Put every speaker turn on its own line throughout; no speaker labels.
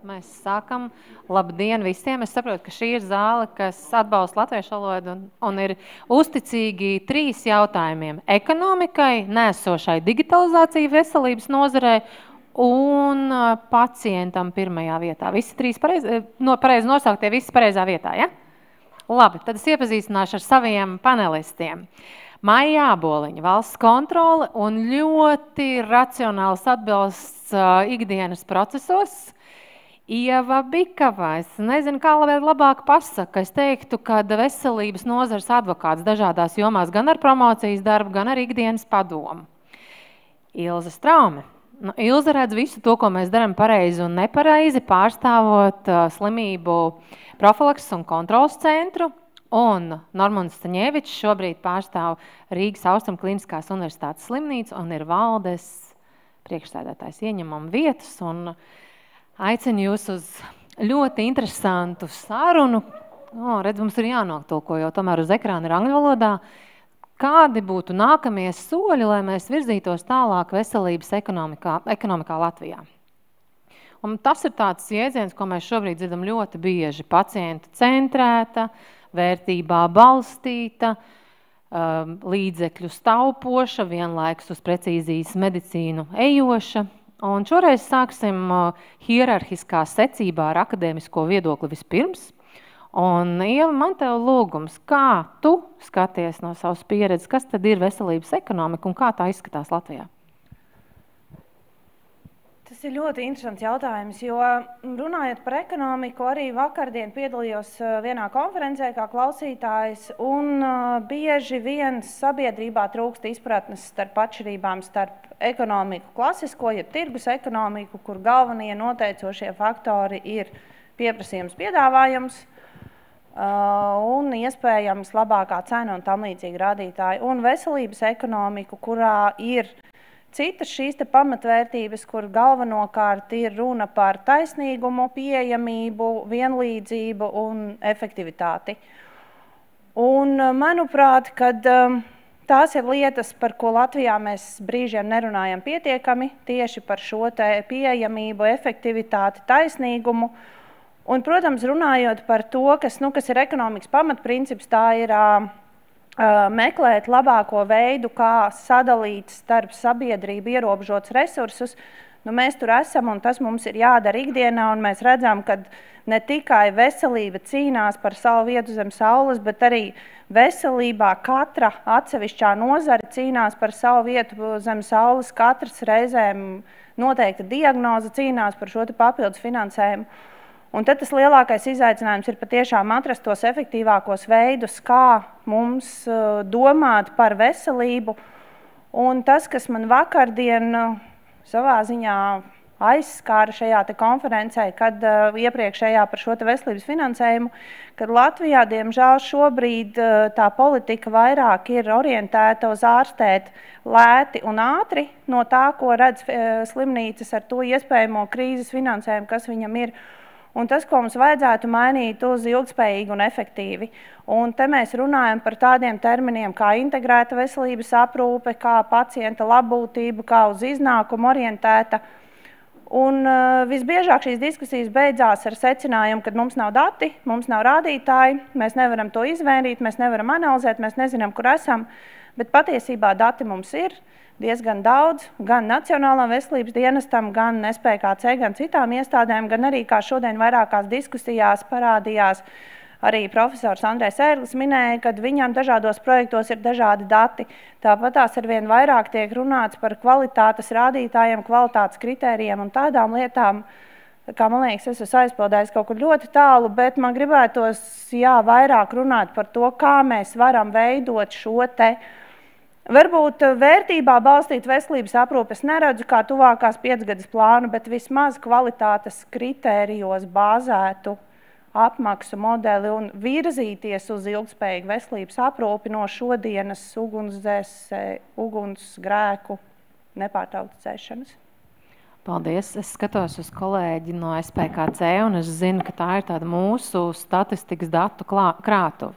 Mēs sākam. Labdien visiem! Es saprotu, ka šī ir zāle, kas atbalsta latviešu valodu un ir uzticīgi 3 jautājumiem. Ekonomikai, nēsošai digitalizācija veselības nozarē un pacientam pirmajā vietā. Visi 3 pareizi nosauktie, visi pareizā vietā, ja? Labi, tad es iepazīstināšu ar saviem panelistiem. Maija Āboliņa, valsts kontrole un ļoti racionāls atbalsts ikdienas procesos. Ieva Bikava, es nezinu, kā labāk pasaka. Es teiktu, ka veselības nozares advokāts dažādās jomās, gan ar promocijas darbu, gan ar ikdienas padomu. Ilze Straume. Ilze redz visu to, ko mēs darām pareizi un nepareizi, pārstāvot slimību profilakses un kontrolas centru. Un Normunds Staņevičs šobrīd pārstāv Rīgas Austrum Kliniskās universitātes slimnīcu un ir valdes priekšsēdētājs ieņemam vietas. Un aicinu jūs uz ļoti interesantu sarunu. Redz, mums ir jānoktulko, jo tomēr uz ekrāna ir angļu valodā. Kādi būtu nākamie soļi, lai mēs virzītos tālāk veselības ekonomikā Latvijā? Un tas ir tāds jēdziens, ko mēs šobrīd dzirdam ļoti bieži. Pacienta centrēta, vērtībā balstīta, līdzekļu taupoša, vienlaikus uz precīzijas medicīnu ejoša. Un šoreiz sāksim hierarhiskā secībā ar akadēmisko viedokli vispirms. Un, Ieva, man tev lūgums, kā tu skaties no savas pieredzes, kas tad ir veselības ekonomika un kā tā izskatās Latvijā?
Tas ir ļoti interesants jautājums, jo runājot par ekonomiku, arī vakardien piedalījos vienā konferencē kā klausītājs, un bieži vien sabiedrībā trūkst izpratnes starp atšķirībām starp ekonomiku klasisko, ja tirgus ekonomiku, kur galvenie noteicošie faktori ir pieprasījums, piedāvājums un iespējams labākā cena un tam līdzīgi rādītāji, un veselības ekonomiku, kurā ir citas šīs te pamatvērtības, kur galvenokārt ir runa par taisnīgumu, pieejamību, vienlīdzību un efektivitāti. Un, manuprāt, kad tās ir lietas, par ko Latvijā mēs brīžiem nerunājam pietiekami, tieši par šo te pieejamību, efektivitāti, taisnīgumu. Un, protams, runājot par to, kas ir ekonomikas pamatprincips, tā ir meklēt labāko veidu, kā sadalīt starp sabiedrību ierobežotus resursus. Mēs tur esam, un tas mums ir jādara ikdienā, un mēs redzam, ka ne tikai veselība cīnās par savu vietu zem saules, bet arī veselībā katra atsevišķā nozare cīnās par savu vietu zem saules, katrs reizēm noteikta diagnoze cīnās par šo te papildus finansējumu. Un tad tas lielākais izaicinājums ir patiešām atrast tos efektīvākos veidus, kā mums domāt par veselību. Un tas, kas man vakardien savā ziņā aizskāra šajā te konferencē, kad iepriekšējā par šo te veselības finansējumu, kad Latvijā, diemžēl, šobrīd tā politika vairāk ir orientēta uz ārstēt lēti un ātri no tā, ko redz slimnīcas ar to iespējamo krīzes finansējumu, kas viņam ir. Un tas, ko mums vajadzētu mainīt uz ilgspējīgi un efektīvi. Un te mēs runājam par tādiem terminiem kā integrēta veselības aprūpe, kā pacienta labbūtība, kā uz iznākumu orientēta. Un visbiežāk šīs diskusijas beidzās ar secinājumu, ka mums nav dati, mums nav rādītāji, mēs nevaram to izvērīt, mēs nevaram analizēt, mēs nezinām, kur esam, bet patiesībā dati mums ir diezgan daudz, gan Nacionālām veselības dienestam, gan SPKC, gan citām iestādēm, gan arī, kā šodien vairākās diskusijās parādījās, arī profesors Andrejs Ērglis minēja, ka viņam dažādos projektos ir dažādi dati. Tāpat tās arvien vairāk tiek runāts par kvalitātes rādītājiem, kvalitātes kritērijiem un tādām lietām, kā man liekas, es esmu aizpildējis kaut kur ļoti tālu, bet man gribētos vairāk runāt par to, kā mēs varam veidot šo te varbūt vērtībā balstīt veselības aprūpes neredzu kā tuvākās 5-gadas plānu, bet vismaz kvalitātes kritērijos bāzētu apmaksu modeli un virzīties uz ilgspējīgu veselības aprūpi no šodienas ugunsgrēku nepārtrauktas dzēšanas.
Paldies. Es skatos uz kolēģi no SPKC un es zinu, ka tā ir tāda mūsu statistikas datu krātuve.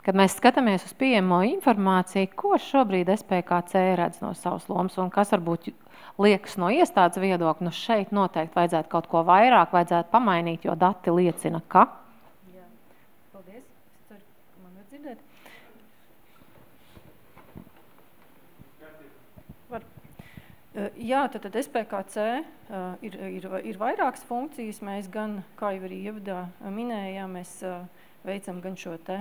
kad mēs skatāmies uz pieejamo informāciju, ko šobrīd SPKC redz no savas lomas un kas varbūt liekas no iestādes viedokļa, šeit noteikti vajadzētu kaut ko vairāk, vajadzētu pamainīt, jo dati liecina, ka.
Jā, paldies. Es ceru, ka man var dzirdēt. Jā, tad SPKC ir vairākas funkcijas. Mēs gan, kā jau arī ievadā minējām, mēs veicam gan šo te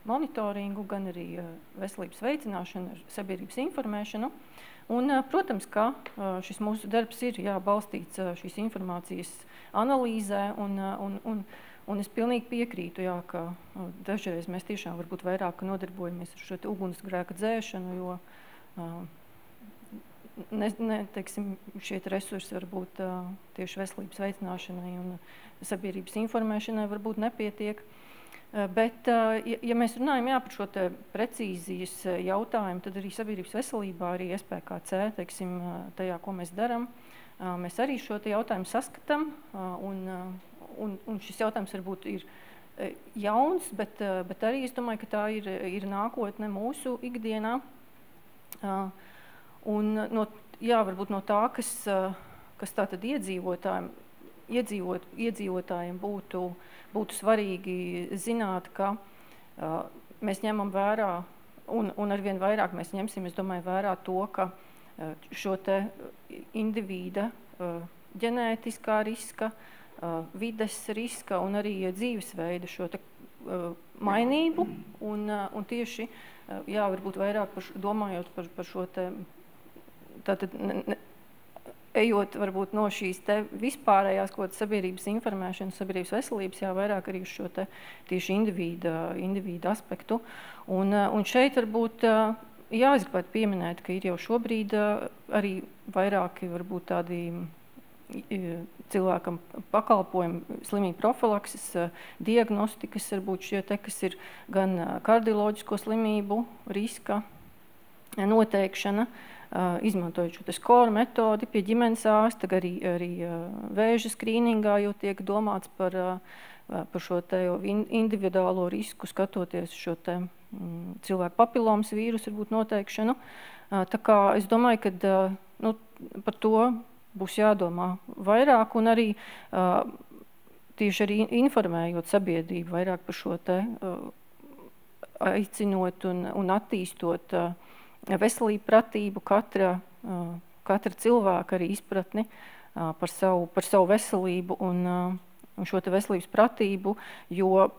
monitoringu, gan arī veselības veicināšanu, sabiedrības informēšanu. Un, protams, ka šis mūsu darbs ir balstīts šīs informācijas analīzē, un es pilnīgi piekrītu, ka dažreiz mēs tiešām varbūt vairāk nodarbojamies ar šo te ugunsgrēka dzēšanu, jo teiksim, šie resursi varbūt tieši veselības veicināšanai un sabiedrības informēšanai varbūt nepietiek. Bet, ja mēs runājam par šo te precīzijas jautājumu, tad arī sabiedrības veselībā, arī SPKC, teiksim, tajā, ko mēs daram, mēs arī šo te jautājumu saskatām, un šis jautājums varbūt ir jauns, bet arī es domāju, ka tā ir nākotne mūsu ikdienā. Un varbūt no tā, kas tātad iedzīvotājiem būtu svarīgi zināt, ka mēs ņemam vērā, un arvien vairāk mēs ņemsim, es domāju, vērā to, ka šo te individa ģenētiskā riska, vides riska un arī dzīvesveida šo te mainību, un tieši, varbūt vairāk domājot par šo te, tātad ejot varbūt no šīs te vispārējās sabiedrības informēšanas, sabiedrības veselības, vairāk arī šo te tieši individa aspektu. Un šeit varbūt, es gribētu pieminēt, ka ir jau šobrīd arī vairāki varbūt tādi cilvēkam pakalpojumi, slimību profilakses, diagnostikas, varbūt šie te, kas ir gan kardioloģisko slimību riska noteikšana, izmantojot šo skoru metodi pie ģimenes ārsta, arī vēža skrīningā, jo tiek domāts par šo te individuālo risku, skatoties šo te cilvēku papilomas vīrusu varbūt noteikšanu. Tā kā es domāju, ka par to būs jādomā vairāk, un arī tieši arī informējot sabiedrību vairāk par šo te aicinot un attīstot veselību pratību, katra cilvēka arī izpratni par savu veselību un šo te veselības pratību, jo,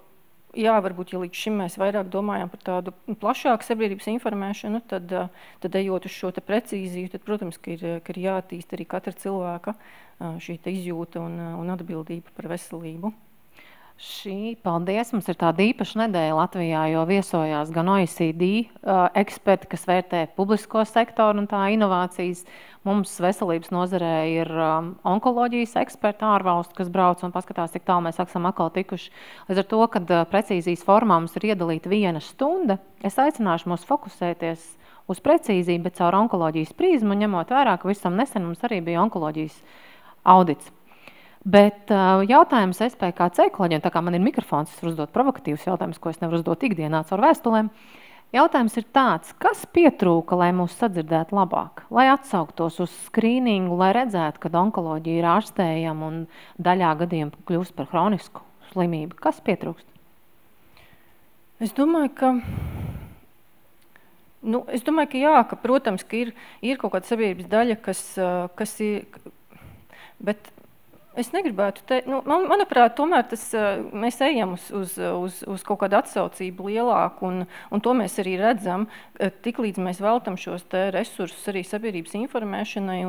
varbūt, ja līdz šim mēs vairāk domājam par tādu plašāku sabiedrības informēšanu, tad ejot uz šo te precīziju, tad, protams, ka ir jāattīst arī katra cilvēka šī te izjūta un atbildība par veselību.
Paldies, mums ir tāda īpaša nedēļa Latvijā, jo viesojās gan OECD eksperti, kas vērtē publisko sektoru un tā inovācijas. Mums veselības nozarē ir onkoloģijas eksperti ārvalstu, kas brauc un paskatās, cik tālu mēs esam atkal tikuši. Līdz ar to, kad precīzijas formā mums ir iedalīta 1 stunda, es aicināšu mūs fokusēties uz precīzību, bet caur onkoloģijas prizmu, ņemot vērā, ka visam nesen mums arī bija onkoloģijas audits. Bet jautājums SPKC kolēģiem, tā kā man ir mikrofons, es varu uzdot provokatīvus jautājumus, ko es nevaru uzdot ikdienā caur vēstulēm. Jautājums ir tāds, kas pietrūka, lai mūs sadzirdētu labāk, lai atsauktos uz skrīningu, lai redzētu, ka onkoloģija ir ārstējama un daļā gadiem kļūst par hronisku slimību. Kas pietrūkst?
Es domāju, ka protams, ka ir kaut kāda sabiedrības daļa, kas ir, bet es negribētu manuprāt, tomēr mēs ejam uz kaut kādu atsaucību lielāku, un to mēs arī redzam, tiklīdz mēs veltam šos te resursus arī sabiedrības informēšanai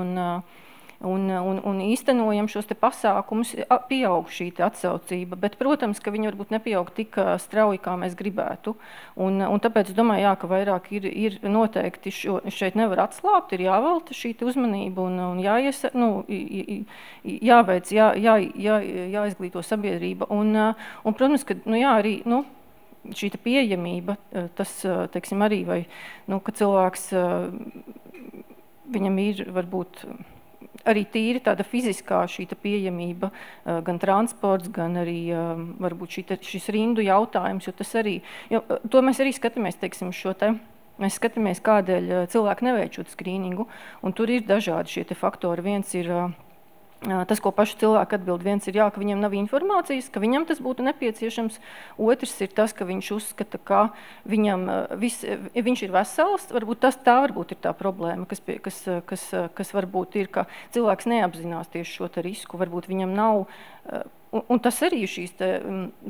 un īstenojam šos te pasākumus, pieaug šī te atsaucība, bet, protams, ka viņi varbūt nepieaug tik strauji, kā mēs gribētu. Un tāpēc, es domāju, ka vairāk ir noteikti šeit nevar atslābt, ir jāvelta šī te uzmanība un jāveic, jāizglīto sabiedrība. Un protams, ka, arī, šī te pieejamība, tas, teiksim, arī, vai, ka cilvēks, viņam ir, varbūt, arī tīri tāda fiziskā šīta pieejamība, gan transports, gan arī varbūt šis rindu jautājums, jo tas arī, to mēs arī skatāmies, teiksim, mēs skatāmies, kādēļ cilvēki neveic šo skrīningu, un tur ir dažādi šie te faktori. Viens ir tas, ko paši cilvēki atbild, viens ir ka viņam nav informācijas, ka viņam tas būtu nepieciešams. Otrs ir tas, ka viņš uzskata, ka viņš ir vesels. Varbūt varbūt ir tā problēma, kas varbūt ir, ka cilvēks neapzinās tieši šo risku. Varbūt viņam nav, un tas arī ir šīs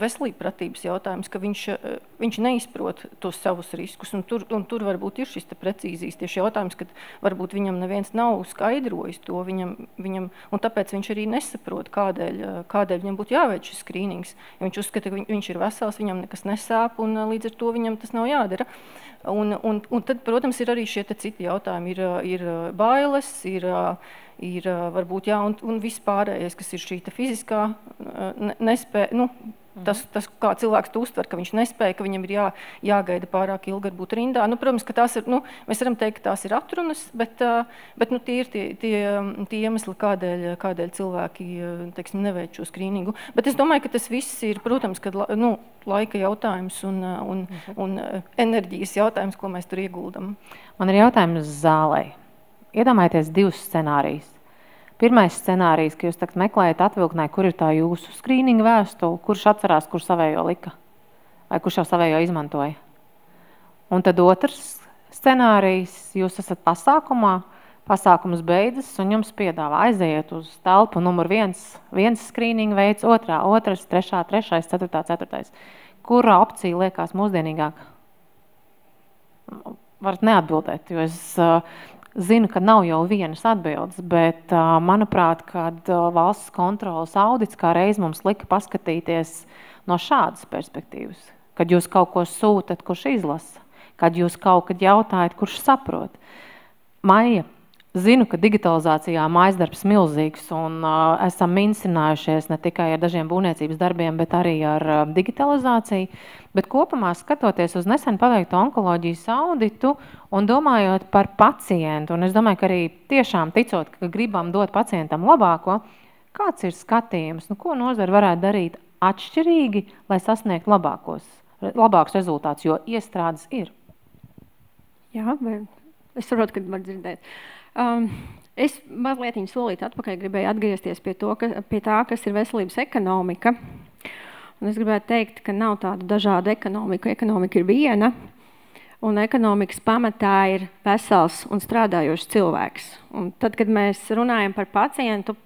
veselībpratības jautājums, ka viņš neizprot tos savus riskus. Un tur varbūt ir šis precīzijas tieši jautājums, kad varbūt viņam neviens nav skaidrojis to, un tāpēc viņš arī nesaprot, kādēļ viņam būtu jāveic šis skrīnings. Ja viņš uzskata, ka viņš ir vesels, viņam nekas nesāp, un līdz ar to viņam tas nav jādara. Un tad, protams, ir arī šie citi jautājumi. Ir bailes, ir varbūt, un viss pārējais, kas ir šī fiziskā nespēja, tas, kā cilvēks to uztver, ka viņš nespēja, ka viņam ir jāgaida pārāk ilgi būt rindā. Protams, ka tās ir, mēs varam teikt, ka tās ir atrunas, bet tie ir tie iemesli, kādēļ cilvēki, teiksim, neveic šo skrīningu. Bet es domāju, ka tas viss ir, protams, kad, laika jautājums un enerģijas jautājums, ko mēs tur ieguldam.
Man ir jautājums zālē. Iedomājieties 2 scenārijus. Pirmais scenārijs, ka jūs tagad meklējat atvilknē, kur ir tā jūsu skrīninga vēstule, kurš atcerās, kur savējo lika, vai kurš jau savējo izmantoja. Un tad otrs scenārijs, jūs esat pasākumā, pasākums beidzas, un jums piedāvā aiziet uz telpu numur 1, viens skrīninga veids, otrs, trešā, 4. Kura opcija liekas mūsdienīgāk? Varat neatbildēt, jo es zinu, ka nav jau vienas atbildes, bet, manuprāt, kad valsts kontrolas audits kā reiz mums lika paskatīties no šādas perspektīvas, kad jūs kaut ko sūtat, kurš izlasa, kad jūs kaut kad jautājat, kurš saprot. Maija, zinu, ka digitalizācijā mājasdarbs milzīgs un esam mincinājušies ne tikai ar dažiem būvniecības darbiem, bet arī ar digitalizāciju. Bet kopumā skatoties uz nesen paveikto onkoloģijas auditu un domājot par pacientu, un es domāju, ka arī tiešām ticot, ka gribam dot pacientam labāko, kāds ir skatījums, ko nozara varētu darīt atšķirīgi, lai sasniegtu labākus rezultātus, jo iestrādes ir?
Jā, es saprotu, ka var dzirdēt. Es mazliet solīt atpakaļ gribēju atgriezties pie tā, kas ir veselības ekonomika. Un es gribētu teikt, ka nav tādu dažādu ekonomiku. Ekonomika ir viena, un ekonomikas pamatā ir vesels un strādājošs cilvēks. Un tad, kad mēs runājam par pacientu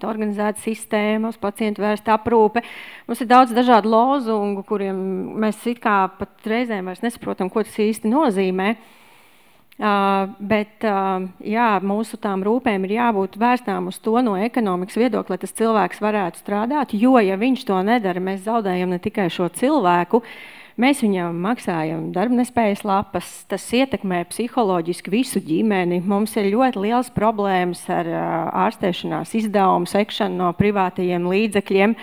organizēta sistēmas, pacientu vērsta aprūpe, mums ir daudz dažādu lozungu, kuriem mēs it kā pat reizēm vairs nesaprotam, ko tas īsti nozīmē. Bet mūsu tām rūpēm ir jābūt vērstām uz to no ekonomikas viedokļa, lai tas cilvēks varētu strādāt, jo, ja viņš to nedara, mēs zaudējam ne tikai šo cilvēku, mēs viņam maksājam darbnespējas lapas, tas ietekmē psiholoģiski visu ģimeni, mums ir ļoti liels problēmas ar ārstēšanās izdevumu sekšanu no privātajiem līdzekļiem,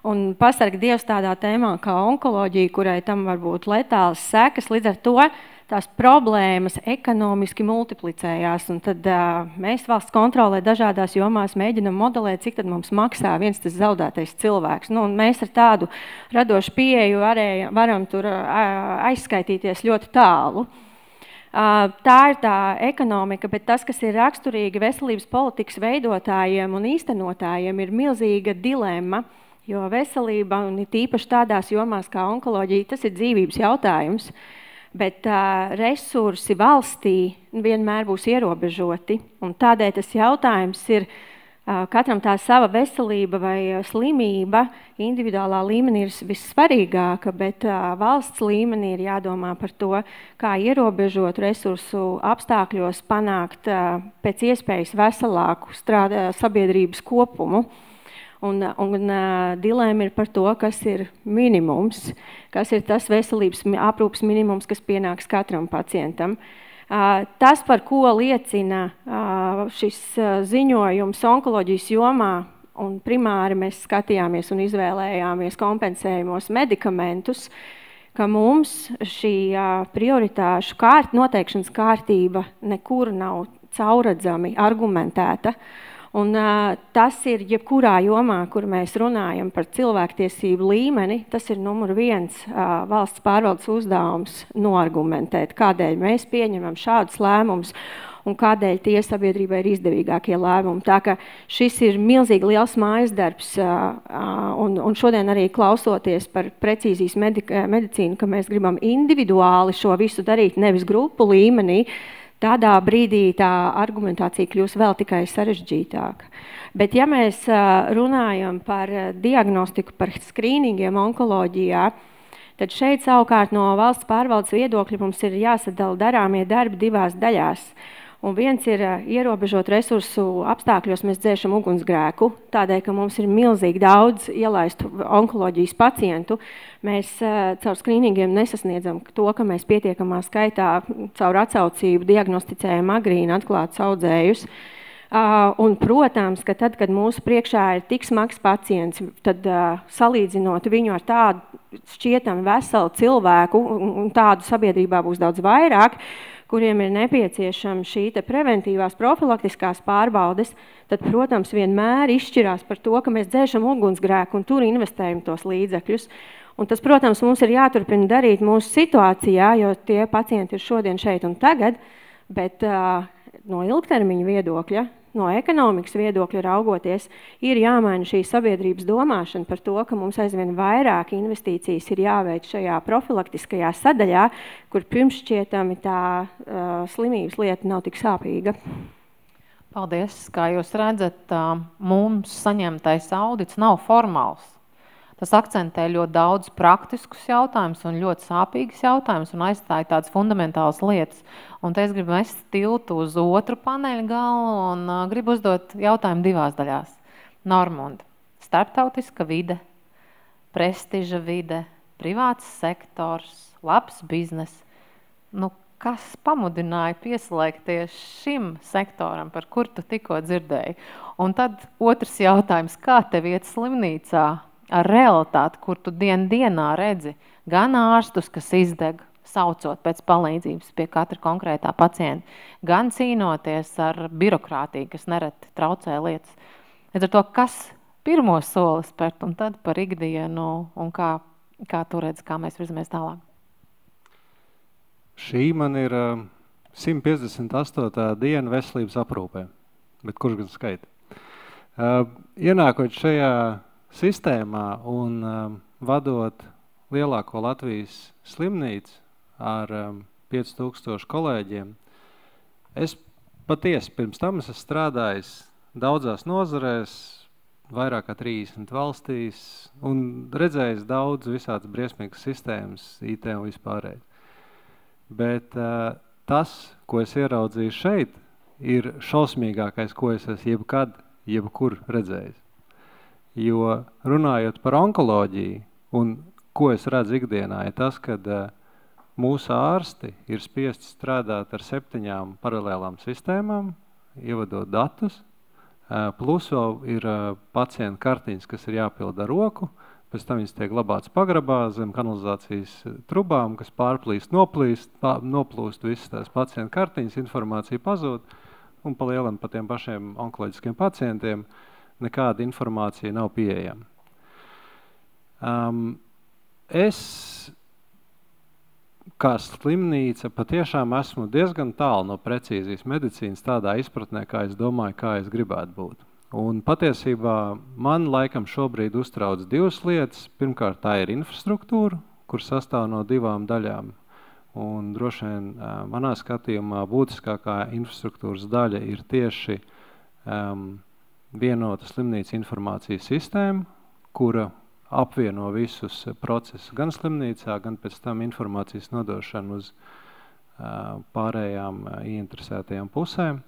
un pasarg Dievs tādā tēmā kā onkoloģija, kurai tam var būt letāls sekas, līdz ar to tās problēmas ekonomiski multiplicējās, un tad mēs valsts kontrolē dažādās jomās mēģinam modelēt, cik tad mums maksā viens tas zaudētais cilvēks. Un mēs ar tādu radošu pieeju varam tur aizskaitīties ļoti tālu. Tā ir tā ekonomika, bet tas, kas ir raksturīgi veselības politikas veidotājiem un īstenotājiem, ir milzīga dilemma, jo veselība, un tīpaši tādās jomās kā onkoloģija, tas ir dzīvības jautājums. Bet resursi valstī vienmēr būs ierobežoti. Un tādēļ tas jautājums ir, katram tā sava veselība vai slimība individuālā līmenī ir vissvarīgāka, bet valsts līmenī ir jādomā par to, kā ierobežot resursu apstākļos panākt pēc iespējas veselāku sabiedrības kopumu. Un dilēma ir par to, kas ir minimums, kas ir tas veselības aprūpes minimums, kas pienāks katram pacientam. Tas, par ko liecina šis ziņojums onkoloģijas jomā, un primāri mēs skatījāmies un izvēlējāmies kompensējumos medikamentus, ka mums šī prioritāšu noteikšanas kārtība nekur nav caurredzami argumentēta. Un tas ir jebkurā jomā, kur mēs runājam par cilvēktiesību līmeni, tas ir numur 1 valsts pārvaldes uzdevums noargumentēt, kādēļ mēs pieņemam šādus lēmumus un kādēļ tie sabiedrībai ir izdevīgākie lēmumi. Tā ka šis ir milzīgi liels mājas darbs, un šodien arī klausoties par precīzijas medicīnu, ka mēs gribam individuāli šo visu darīt, nevis grupu līmenī, tādā brīdī tā argumentācija kļūs vēl tikai sarežģītāka. Bet ja mēs runājam par diagnostiku, par skrīningiem onkoloģijā, tad šeit savukārt no valsts pārvaldes viedokļa mums ir jāsadala darāmie darbi 2 daļās. Un viens ir ierobežot resursu apstākļos mēs dzēšam ugunsgrēku, tādēļ, ka mums ir milzīgi daudz ielaistu onkoloģijas pacientu. Mēs caur skrīningiem nesasniedzam to, ka mēs pietiekamā skaitā caur atsaucību diagnosticējam agrīni atklātus audzējus. Un, protams, ka tad, kad mūsu priekšā ir tik smags pacients, tad salīdzinot viņu ar tādu šķietami veselu cilvēku, un tādu sabiedrībā būs daudz vairāk, kuriem ir nepieciešama šī preventīvās profilaktiskās pārbaudes, tad, protams, vienmēr izšķirās par to, ka mēs dzēšam ugunsgrēku un tur investējam tos līdzekļus. Un tas, protams, mums ir jāturpina darīt mūsu situācijā, jo tie pacienti ir šodien šeit un tagad, bet no ilgtermiņa viedokļa, no ekonomikas viedokļa raugoties, ir jāmaina šī sabiedrības domāšana par to, ka mums aizvien vairāk investīcijas ir jāveic šajā profilaktiskajā sadaļā, kur pirmšķietami tā slimības lieta nav tik sāpīga.
Paldies. Kā jūs redzat, mums saņemtais audits nav formāls. Tas akcentē ļoti daudz praktiskus jautājumus un ļoti sāpīgus jautājumus un aizstāja tādas fundamentālas lietas. Un te es gribu mest tiltu uz otru paneļa galu un gribu uzdot jautājumu 2 daļās. Normunda, starptautiska vide, prestiža vide, privāts sektors, labs biznes. Nu, kas pamudināja pieslēgties šim sektoram, par kur tu tikko dzirdēji? Un tad otrs jautājums, kā tev iet slimnīcā ar realitāti, kur tu dienā redzi gan ārstus, kas izdeg, saucot pēc palīdzības pie katra konkrētā pacienta, gan cīnoties ar birokrātiju, kas nereti traucē lietas. Līdz ar to, kas pirmo soli spērt un tad par ikdienu un kā tu redzi, kā mēs virzamies tālāk?
Šī man ir 158. diena veselības aprūpē, bet kurš gan skaita? Ienākot šajā sistēmā un vadot lielāko Latvijas slimnīcu ar 5000 kolēģiem, es patiesi pirms tam esmu strādājis daudzās nozarēs, vairāk kā 30 valstīs un redzējis daudz visādas briesmīgas sistēmas, IT un vispārēji. Bet tas, ko es ieraudzīju šeit, ir šausmīgākais, ko es esmu jebkur redzējis. Jo runājot par onkoloģiju un ko es redzu ikdienā, ir tas, ka mūsu ārsti ir spiesti strādāt ar 7 paralēlām sistēmām, ievadot datus, plus vēl ir pacienta kartiņas, kas ir jāpilda ar roku, pēc tam viņas tiek glabāts pagrabā zem kanalizācijas trubām, kas pārplīst, noplūst visas tās pacienta kartiņas, informācija pazūd, un pa lielam pa tiem pašiem onkoloģiskiem pacientiem nekāda informācija nav pieejama. Es, kā slimnīca, patiešām esmu diezgan tālu no precīzijas medicīnas tādā izpratnē, kā es domāju, kā es gribētu būt. Un patiesībā man laikam šobrīd uztrauc 2 lietas. Pirmkārt, tā ir infrastruktūra, kur sastāv no 2 daļām. Un droši vien manā skatījumā būtiskākā infrastruktūras daļa ir tieši vienota slimnīca informācijas sistēma, kura apvieno visus procesus gan slimnīcā, gan pēc tam informācijas nodošanu uz pārējām ieinteresētajām pusēm.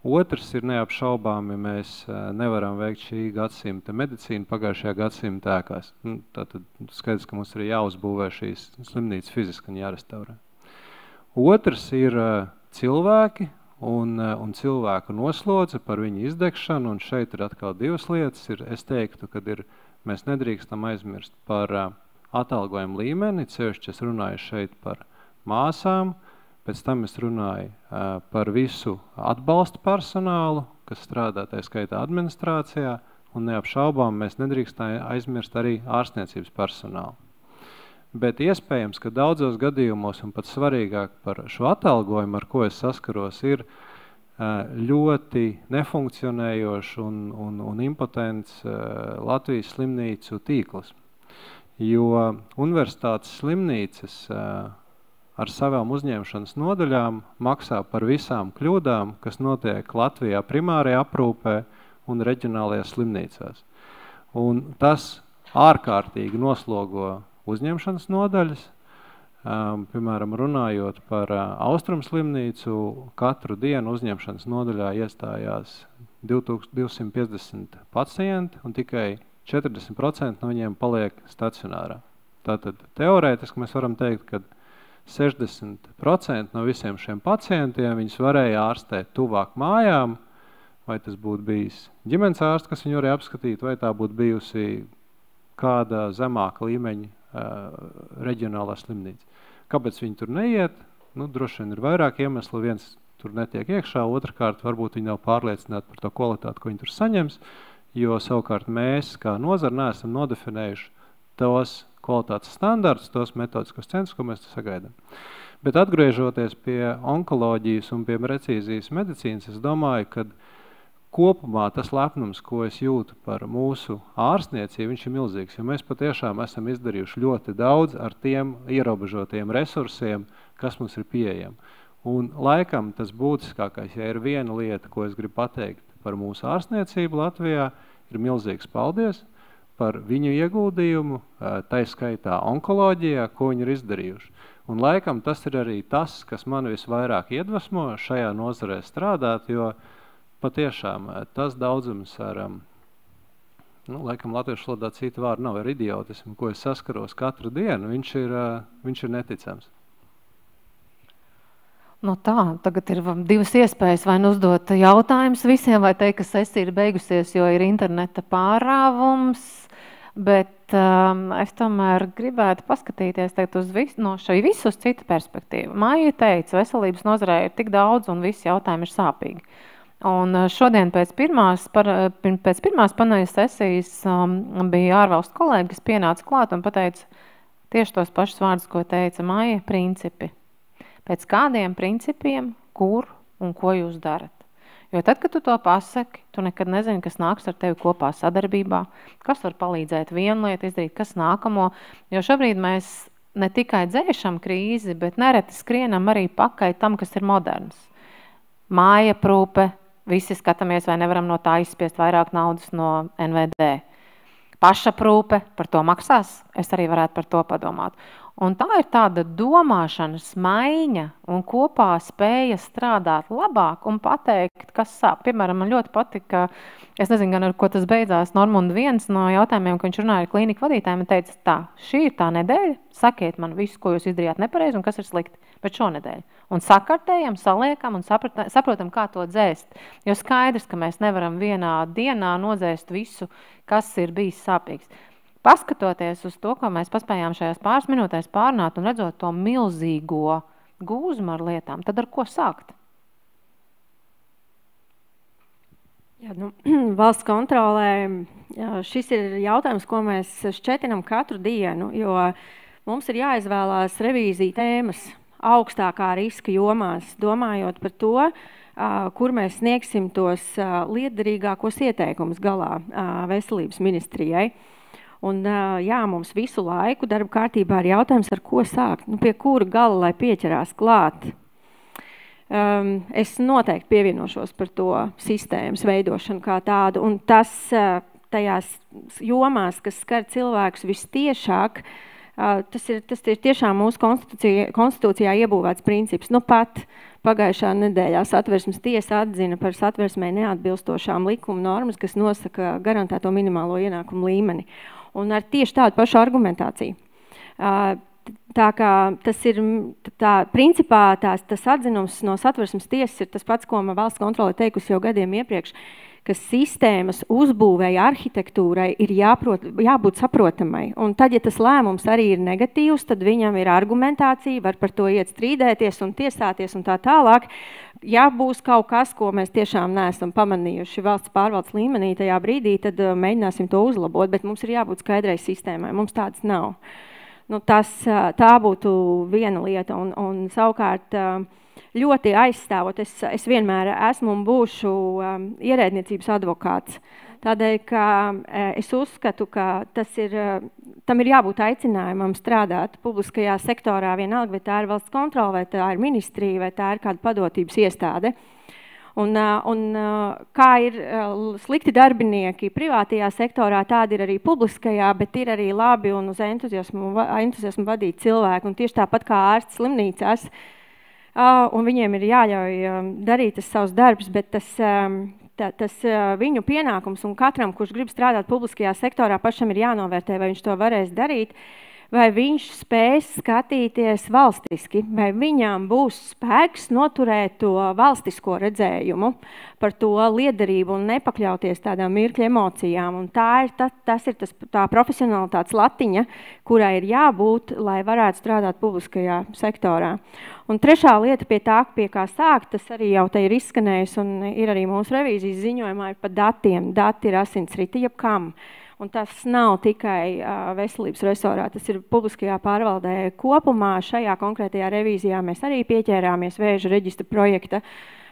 Otrs ir neapšaubāmi, mēs nevaram veikt šī gadsimta medicīnu pagājušajā gadsimta ēkās. Tātad skaidrs, ka mums ir jāuzbūvē šīs slimnīcas fiziski un jārestaurē. Otrs ir cilvēki un cilvēku noslodze par viņu izdegšanu, un šeit ir atkal 2 lietas. Es teiktu, ka mēs nedrīkstam aizmirst par atalgojumu līmeni, sevišķi es runāju šeit par māsām, pēc tam es runāju par visu atbalsta personālu, kas strādā tā skaitā administrācijā, un neapšaubām mēs nedrīkstam aizmirst arī ārstniecības personālu. Bet iespējams, ka daudzos gadījumos, un pat svarīgāk par šo atalgojumu, ar ko es saskaros, ir ļoti nefunkcionējošs un impotents Latvijas slimnīcu tīkls. Jo universitātes slimnīcas ar savām uzņemšanas nodaļām maksā par visām kļūdām, kas notiek Latvijā primārajā aprūpē un reģionālajās slimnīcās. Un tas ārkārtīgi noslogo uzņemšanas nodaļas. Piemēram, runājot par Austrumu slimnīcu, katru dienu uzņemšanas nodaļā iestājās 2250 pacienti, un tikai 40% no viņiem paliek stacionārā. Tātad teorētiski mēs varam teikt, ka 60% no visiem šiem pacientiem viņus varēja ārstēt tuvāk mājām, vai tas būtu bijis ģimenes ārsts, kas viņu varēja apskatīt, vai tā būtu bijusi kāda zemāka līmeņa reģionālā slimnīca. Kāpēc viņi tur neiet? Droši vien ir vairāk iemeslu. Viens tur netiek iekšā, otrkārt varbūt viņi nav pārliecināti par to kvalitāti, ko viņi tur saņems, jo savukārt mēs, kā nozara, neesam nodefinējuši tos kvalitātes standartus, tos metodiskos centrus, ko mēs sagaidām. Bet atgriežoties pie onkoloģijas un pie precīzijas medicīnas, es domāju, ka kopumā tas lepnums, ko es jūtu par mūsu ārstniecību, viņš ir milzīgs, jo mēs patiešām esam izdarījuši ļoti daudz ar tiem ierobežotiem resursiem, kas mums ir pieejami. Un laikam tas būtiskākais, ja ir viena lieta, ko es gribu pateikt par mūsu ārstniecību Latvijā, ir milzīgs paldies par viņu ieguldījumu, tai skaitā onkoloģijā, ko viņi ir izdarījuši. Un laikam tas ir arī tas, kas man visvairāk iedvesmo šajā nozarē strādāt, jo patiešām tas daudzums ar, laikam latviešu valodā cita vārda nav, ar idiotismu, ko es saskaros katru dienu, viņš ir neticams.
Tagad ir divas iespējas, vai uzdot jautājumus visiem, vai teikt, ka sesija ir beigusies, jo ir interneta pārāvums, bet es tomēr gribētu paskatīties uz visu uz citu perspektīvu. Maija teica, veselības nozarē ir tik daudz un visi jautājumi ir sāpīgi. Un šodien pēc pirmās paneļa sesijas bija ārvalstu kolēģi, kas pienāca klāt un pateica tieši tos pašus vārdus, ko teica Maija, principi. Pēc kādiem principiem, kur un ko jūs darat. Jo tad, kad tu to pasaki, tu nekad nezini, kas nāks ar tevi kopā sadarbībā, kas var palīdzēt vienu lietu izdarīt, kas nākamo. Jo šobrīd mēs ne tikai dzēšam krīzi, bet nereti skrienam arī pakaļ tam, kas ir moderns. Māja aprūpe, visi skatāmies, vai nevaram no tā izspiest vairāk naudas no NVD. Pašaprūpe, par to maksās, es arī varētu par to padomāt. Un tā ir tāda domāšanas maiņa un kopā spēja strādāt labāk un pateikt, kas sāp. Piemēram, man ļoti patika, es nezinu, gan ar ko tas beidzās, Normunda viens no jautājumiem, ko viņš runāja ar klīniku vadītājiem, un teica, tā, šī ir tā nedēļa, sakiet man visu, ko jūs izdarījāt nepareizi un kas ir slikti, bet šonedēļ. Un sakartējam, saliekam un saprotam, kā to dzēst. Jo skaidrs, ka mēs nevaram vienā dienā nodzēst visu, kas ir bijis sāpīgs. Paskatoties uz to, ko mēs paspējām šajās pāris minūtēs pārnāt un redzot to milzīgo gūzmu ar lietām, tad ar ko sākt?
Jā, valsts kontrolē šis ir jautājums, ko mēs šķetinam katru dienu, jo mums ir jāizvēlās revīzija tēmas augstākā riska jomās, domājot par to, kur mēs sniegsim tos lietderīgākos ieteikumus galā veselības ministrijai. Un jā, mums visu laiku darba kārtībā ir jautājums, ar ko sākt, pie kura gala, lai pieķerās klāt. Es noteikti pievienošos par to sistēmas veidošanu kā tādu, un tas tajās jomās, kas skar cilvēkus vistiešāk, tas ir tiešām mūsu konstitūcijā iebūvēts princips. Pat pagājušā nedēļā Satversmes tiesa atzina par satversmei neatbilstošām likuma normas, kas nosaka garantēto minimālo ienākumu līmeni. Un ar tieši tādu pašu argumentāciju. Tā kā tas ir, principā tas atzinums no Satversmes tiesas ir tas pats, ko valsts kontrole teikusi jau gadiem iepriekš, ka sistēmas uzbūvēja arhitektūrai ir jābūt saprotamai. Un tad, ja tas lēmums arī ir negatīvs, tad viņam ir argumentācija, var par to iet strīdēties un tiesāties un tā tālāk. Ja būs kaut kas, ko mēs tiešām neesam pamanījuši valsts pārvaldes līmenī tajā brīdī, tad mēģināsim to uzlabot, bet mums ir jābūt skaidrai sistēmai. Mums tādas nav. Tā būtu viena lieta, un savukārt ļoti aizstāvot, es vienmēr esmu un būšu ierēdniecības advokāts. Tādēļ, ka es uzskatu, ka tam ir jābūt aicinājumam strādāt publiskajā sektorā vienalga, vai tā ir valsts kontrole, vai tā ir ministrija, vai tā ir kāda padotības iestāde. Un kā ir slikti darbinieki privātajā sektorā, tādi ir arī publiskajā, bet ir arī labi un uz entuziasmu vadīt cilvēku. Un tieši tāpat kā ārsts slimnīcās, un viņiem ir jāļauj darīt tas savus darbus, bet tas viņu pienākums un katram, kurš grib strādāt publiskajā sektorā, pašam ir jānovērtē, vai viņš to varēs darīt, vai viņš spēs skatīties valstiski, vai viņām būs spēks noturēt to valstisko redzējumu par to liederību un nepakļauties tādām mirkļa emocijām. Un tas ir tā profesionalitātes latiņa, kurai ir jābūt, lai varētu strādāt publiskajā sektorā. Un trešā lieta pie tā, pie kā sākt, tas arī jau te ir izskanējis un ir arī mūsu revīzijas ziņojumā, ir par datiem. Dati ir asinsriti jebkam. Un tas nav tikai veselības resorā, tas ir publiskajā pārvaldē kopumā. Šajā konkrētajā revīzijā mēs arī pieķērāmies vēža reģistra projekta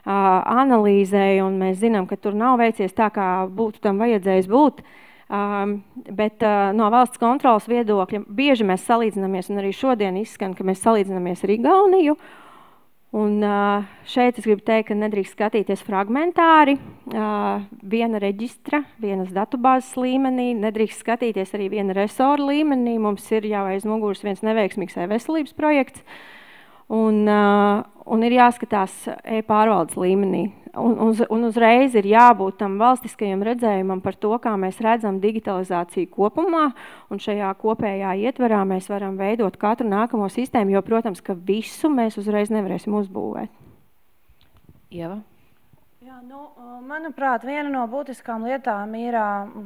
analīzē, un mēs zinām, ka tur nav veicies tā, kā būtu tam vajadzējis būt. Bet no valsts kontrolas viedokļa bieži mēs salīdzinamies, un arī šodien izskan, ka mēs salīdzinamies ar Igauniju. Un šeit es gribu teikt, ka nedrīkst skatīties fragmentāri, viena reģistra, vienas datubāzes līmenī, nedrīkst skatīties arī viena resora līmenī. Mums ir jau aiz muguras viens neveiksmīgs veselības projekts, un ir jāskatās e-pārvaldes līmenī. Un uzreiz ir jābūt tam valstiskajam redzējumam par to, kā mēs redzam digitalizāciju kopumā, un šajā kopējā ietverā mēs varam veidot katru nākamo sistēmu, jo, protams, ka visu mēs uzreiz nevarēsim uzbūvēt.
Ieva?
Jā, manuprāt, viena no būtiskām lietām ir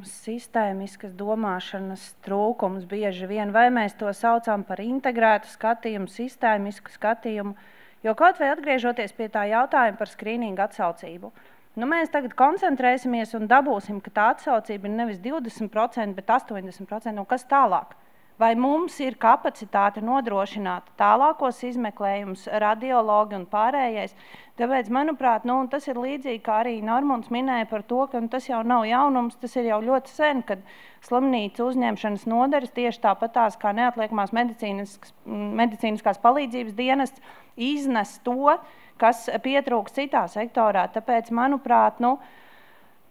sistēmiskas domāšanas trūkums bieži vien, vai mēs to saucam par integrētu skatījumu, sistēmisku skatījumu. Jo kaut vai atgriežoties pie tā jautājuma par skrīningu atsaucību, mēs tagad koncentrēsimies un dabūsim, ka tā atsaucība ir nevis 20%, bet 80%, un kas tālāk? Vai mums ir kapacitāte nodrošināt tālākos izmeklējumus, radiologi un pārējais? Tāpēc, manuprāt, tas ir līdzīgi, kā arī Normunds minēja par to, ka tas jau nav jaunums, tas ir jau ļoti sen, kad slimnīcu uzņemšanas nodares tieši tāpatās kā neatliekamās medicīniskās palīdzības dienests iznes to, kas pietrūks citā sektorā. Tāpēc, manuprāt,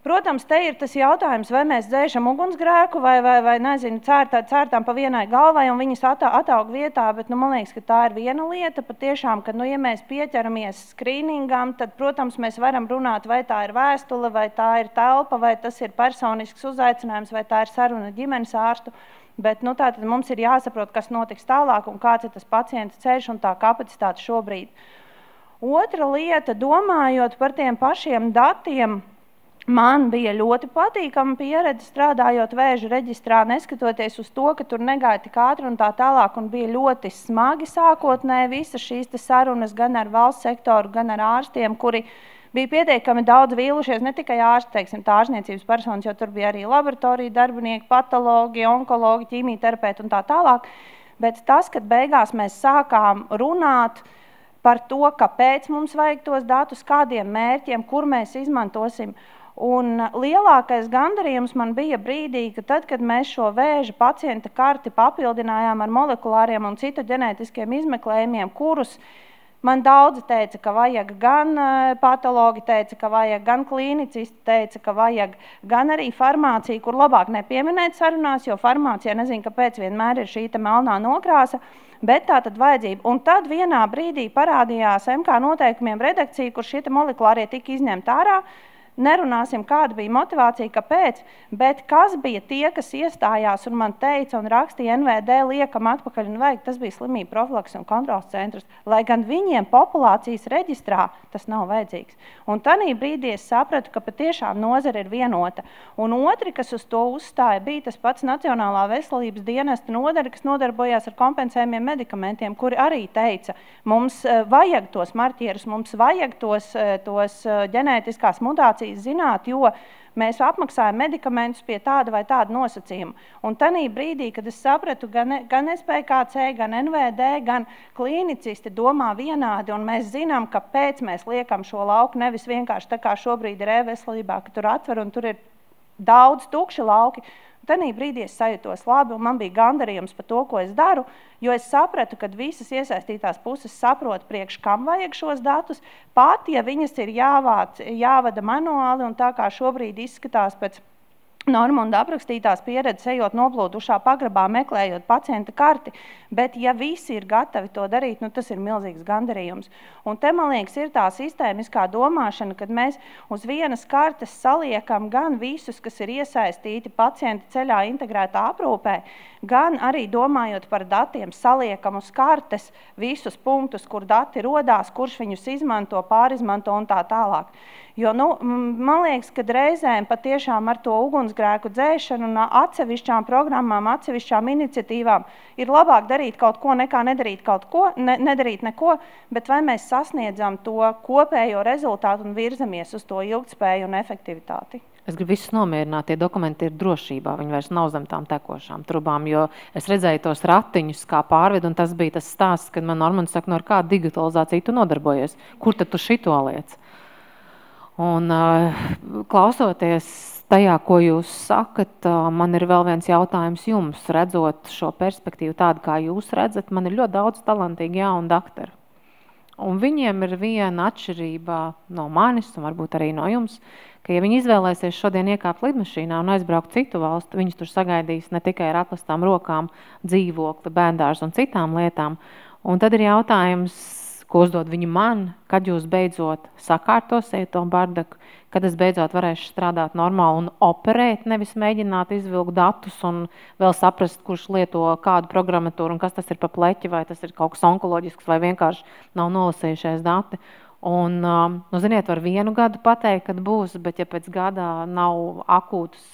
protams, te ir tas jautājums, vai mēs dzēšam ugunsgrēku vai nezinu, cērtām pa vienai galvai un viņas ataug vietā, bet man liekas, ka tā ir viena lieta. Patiešām, ka ja mēs pieķeramies skrīningam, tad, protams, mēs varam runāt, vai tā ir vēstule, vai tā ir telpa, vai tas ir personisks uzaicinājums, vai tā ir saruna ģimenes ārstu. Bet tātad mums ir jāsaprot, kas notiks tālāk un kāds ir tas pacienta ceļš un tā kapacitāte šobrīd. Otra lieta, domājot par tiem pašiem datiem, man bija ļoti patīkama pieredze strādājot vēža reģistrā, neskatoties uz to, ka tur negāja tik ātri un tā tālāk, un bija ļoti smagi sākotnēji visas šīs sarunas gan ar valsts sektoru, gan ar ārstiem, kuri bija pietiekami daudz vīlušies, ne tikai ārsti, teiksim, tā ārstniecības personas, jo tur bija arī laboratorija darbinieki, patologi, onkologi, ķīmijterapeiti un tā tālāk. Bet tas, kad beigās mēs sākām runāt par to, kāpēc mums vajag tos datus, kādiem mērķiem, kur mēs izmantosim. Un lielākais gandarījums man bija brīdī, ka tad, kad mēs šo vēža pacienta karti papildinājām ar molekulāriem un citu ģenētiskiem izmeklējumiem, kurus man daudzi teica, ka vajag gan patologi teica, ka vajag gan klīnicisti teica, ka vajag gan arī farmācija, kur labāk nepieminēt sarunās, jo farmācijā nezinu, kāpēc vienmēr ir šī melnā nokrāsa, bet tā tad vajadzība. Un tad vienā brīdī parādījās MK noteikumiem redakcija, kur šie molekulārie tika izņemti ārā. nerunāsim, kāda bija motivācija, kāpēc, bet kas bija tie, kas iestājās un man teica un rakstīja NVD liekam atpakaļ un vajag, tas bija slimību profilaks un kontrols centrs, lai gan viņiem populācijas reģistrā tas nav vajadzīgs. Un tanī brīdī es sapratu, ka patiešām nozara ir vienota. Un otri, kas uz to uzstāja, bija tas pats Nacionālā veselības dienesta nodaļa, kas nodarbojās ar kompensējumiem medikamentiem, kuri arī teica, mums vajag tos marķierus, mums vajag tos ģenētiskās mutācijas zināt, jo mēs apmaksājam medikamentus pie tāda vai tāda nosacījuma. Un tanī brīdī, kad es sapratu, gan SPKC, gan NVD, gan klīnicisti domā vienādi, un mēs zinām, kāpēc mēs liekam šo lauku, nevis vienkārši tā kā šobrīd ir e-veselībā, ka tur atver un tur ir daudz tukši lauki. Tanī brīdī es sajūtos labi, un man bija gandarījums par to, ko es daru, jo es sapratu, ka visas iesaistītās puses saprot priekš, kam vajag šos datus, pat, ja viņas ir jāvada manuāli, un tā kā šobrīd izskatās pēc Normunda aprakstītās pieredzes, ejot noplūdušā pagrabā, meklējot pacienta karti, bet ja visi ir gatavi to darīt, nu tas ir milzīgs gandarījums. Un te, man liekas, ir tā sistēmiskā domāšana, kad mēs uz vienas kartes saliekam gan visus, kas ir iesaistīti pacienta ceļā integrētā aprūpē, gan arī domājot par datiem, saliekam uz kartes visus punktus, kur dati rodās, kurš viņus izmanto, pārizmanto un tā tālāk. Jo, man liekas, ka reizēm patiešām ar to ugunsgrēku dzēšanu un atsevišķām programmām, atsevišķām iniciatīvām ir labāk darīt kaut ko, nekā nedarīt nedarīt neko, bet vai mēs sasniedzam to kopējo rezultātu un virzamies uz to ilgtspēju un efektivitāti?
Es gribu visus nomierināt, tie dokumenti ir drošībā, viņi vairs nav zem tām tekošām trubām, jo es redzēju tos ratiņus, kā pārved, un tas bija tas stāsts, kad man Normands saka, no ar kādu digitalizāciju tu nodarbojies, kur tad tu šito liec? Un klausoties tajā, ko jūs sakat, man ir vēl viens jautājums jums, redzot šo perspektīvu tādu, kā jūs redzat, man ir ļoti daudz talantīgi jaunu daktaru. Un viņiem ir viena atšķirība no manis, un varbūt arī no jums, ka ja viņi izvēlēsies šodien iekāpt lidmašīnā un aizbraukt citu valstu, viņus tur sagaidīs ne tikai ar atlastām rokām, dzīvokli, bērndārs un citām lietām. Un tad ir jautājums, ko uzdod viņi man, kad jūs beidzot sakārtosiet to bardaku, kad es beidzot varēšu strādāt normāli un operēt, nevis mēģināt izvilkt datus un vēl saprast, kurš lieto kādu programmatūru un kas tas ir pa pleķi, vai tas ir kaut kas onkoloģisks, vai vienkārši nav nolasījušies dati. Un, ziniet, var 1 gadu pateikt, kad būs, bet ja pēc gadā nav akūtas,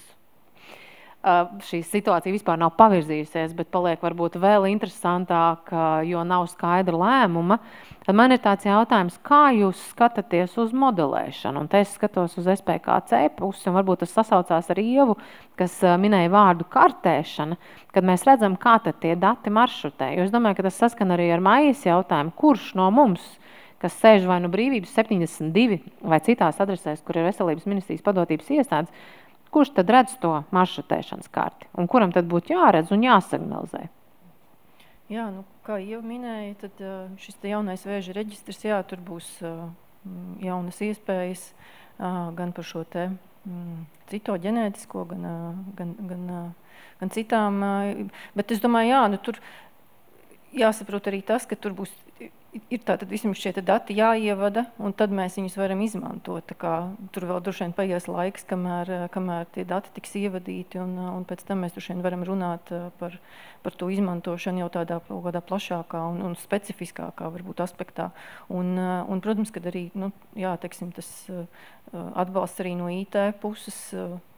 šī situācija vispār nav pavirzījusies, bet paliek varbūt vēl interesantāk, jo nav skaidra lēmuma, tad man ir tāds jautājums, kā jūs skatāties uz modelēšanu? Un te es skatos uz SPKC pusi, un varbūt tas sasaucās ar Ievu, kas minēja vārdu kartēšana, kad mēs redzam, kā tad tie dati maršrutē. Jo es domāju, ka tas saskan arī ar Maijas jautājumu, kurš no mums, kas sēž vai nu Brīvības 72 vai citās adresēs, kur ir Veselības ministrijas padotības iestādes, kurš tad redz to maršrutēšanas karti? Un kuram tad būtu jāredz un jāsignalizē?
Jā, kā jau minēja, tad šis jaunais vēža reģistrs, jā, tur būs jaunas iespējas gan par šo te citoģenētisko, gan citām. Bet es domāju, jā, tur jāsaprot arī tas, ka tur būs ir tātad vismaz šie dati jāievada, un tad mēs viņus varam izmantot. Tā kā tur vēl droši vien paies laiks, kamēr tie dati tiks ievadīti, un pēc tam mēs droši vien varam runāt par to izmantošanu jau tādā plašākā un specifiskākā varbūt aspektā. Un protams, kad arī, teiksim, tas atbalsts arī no IT puses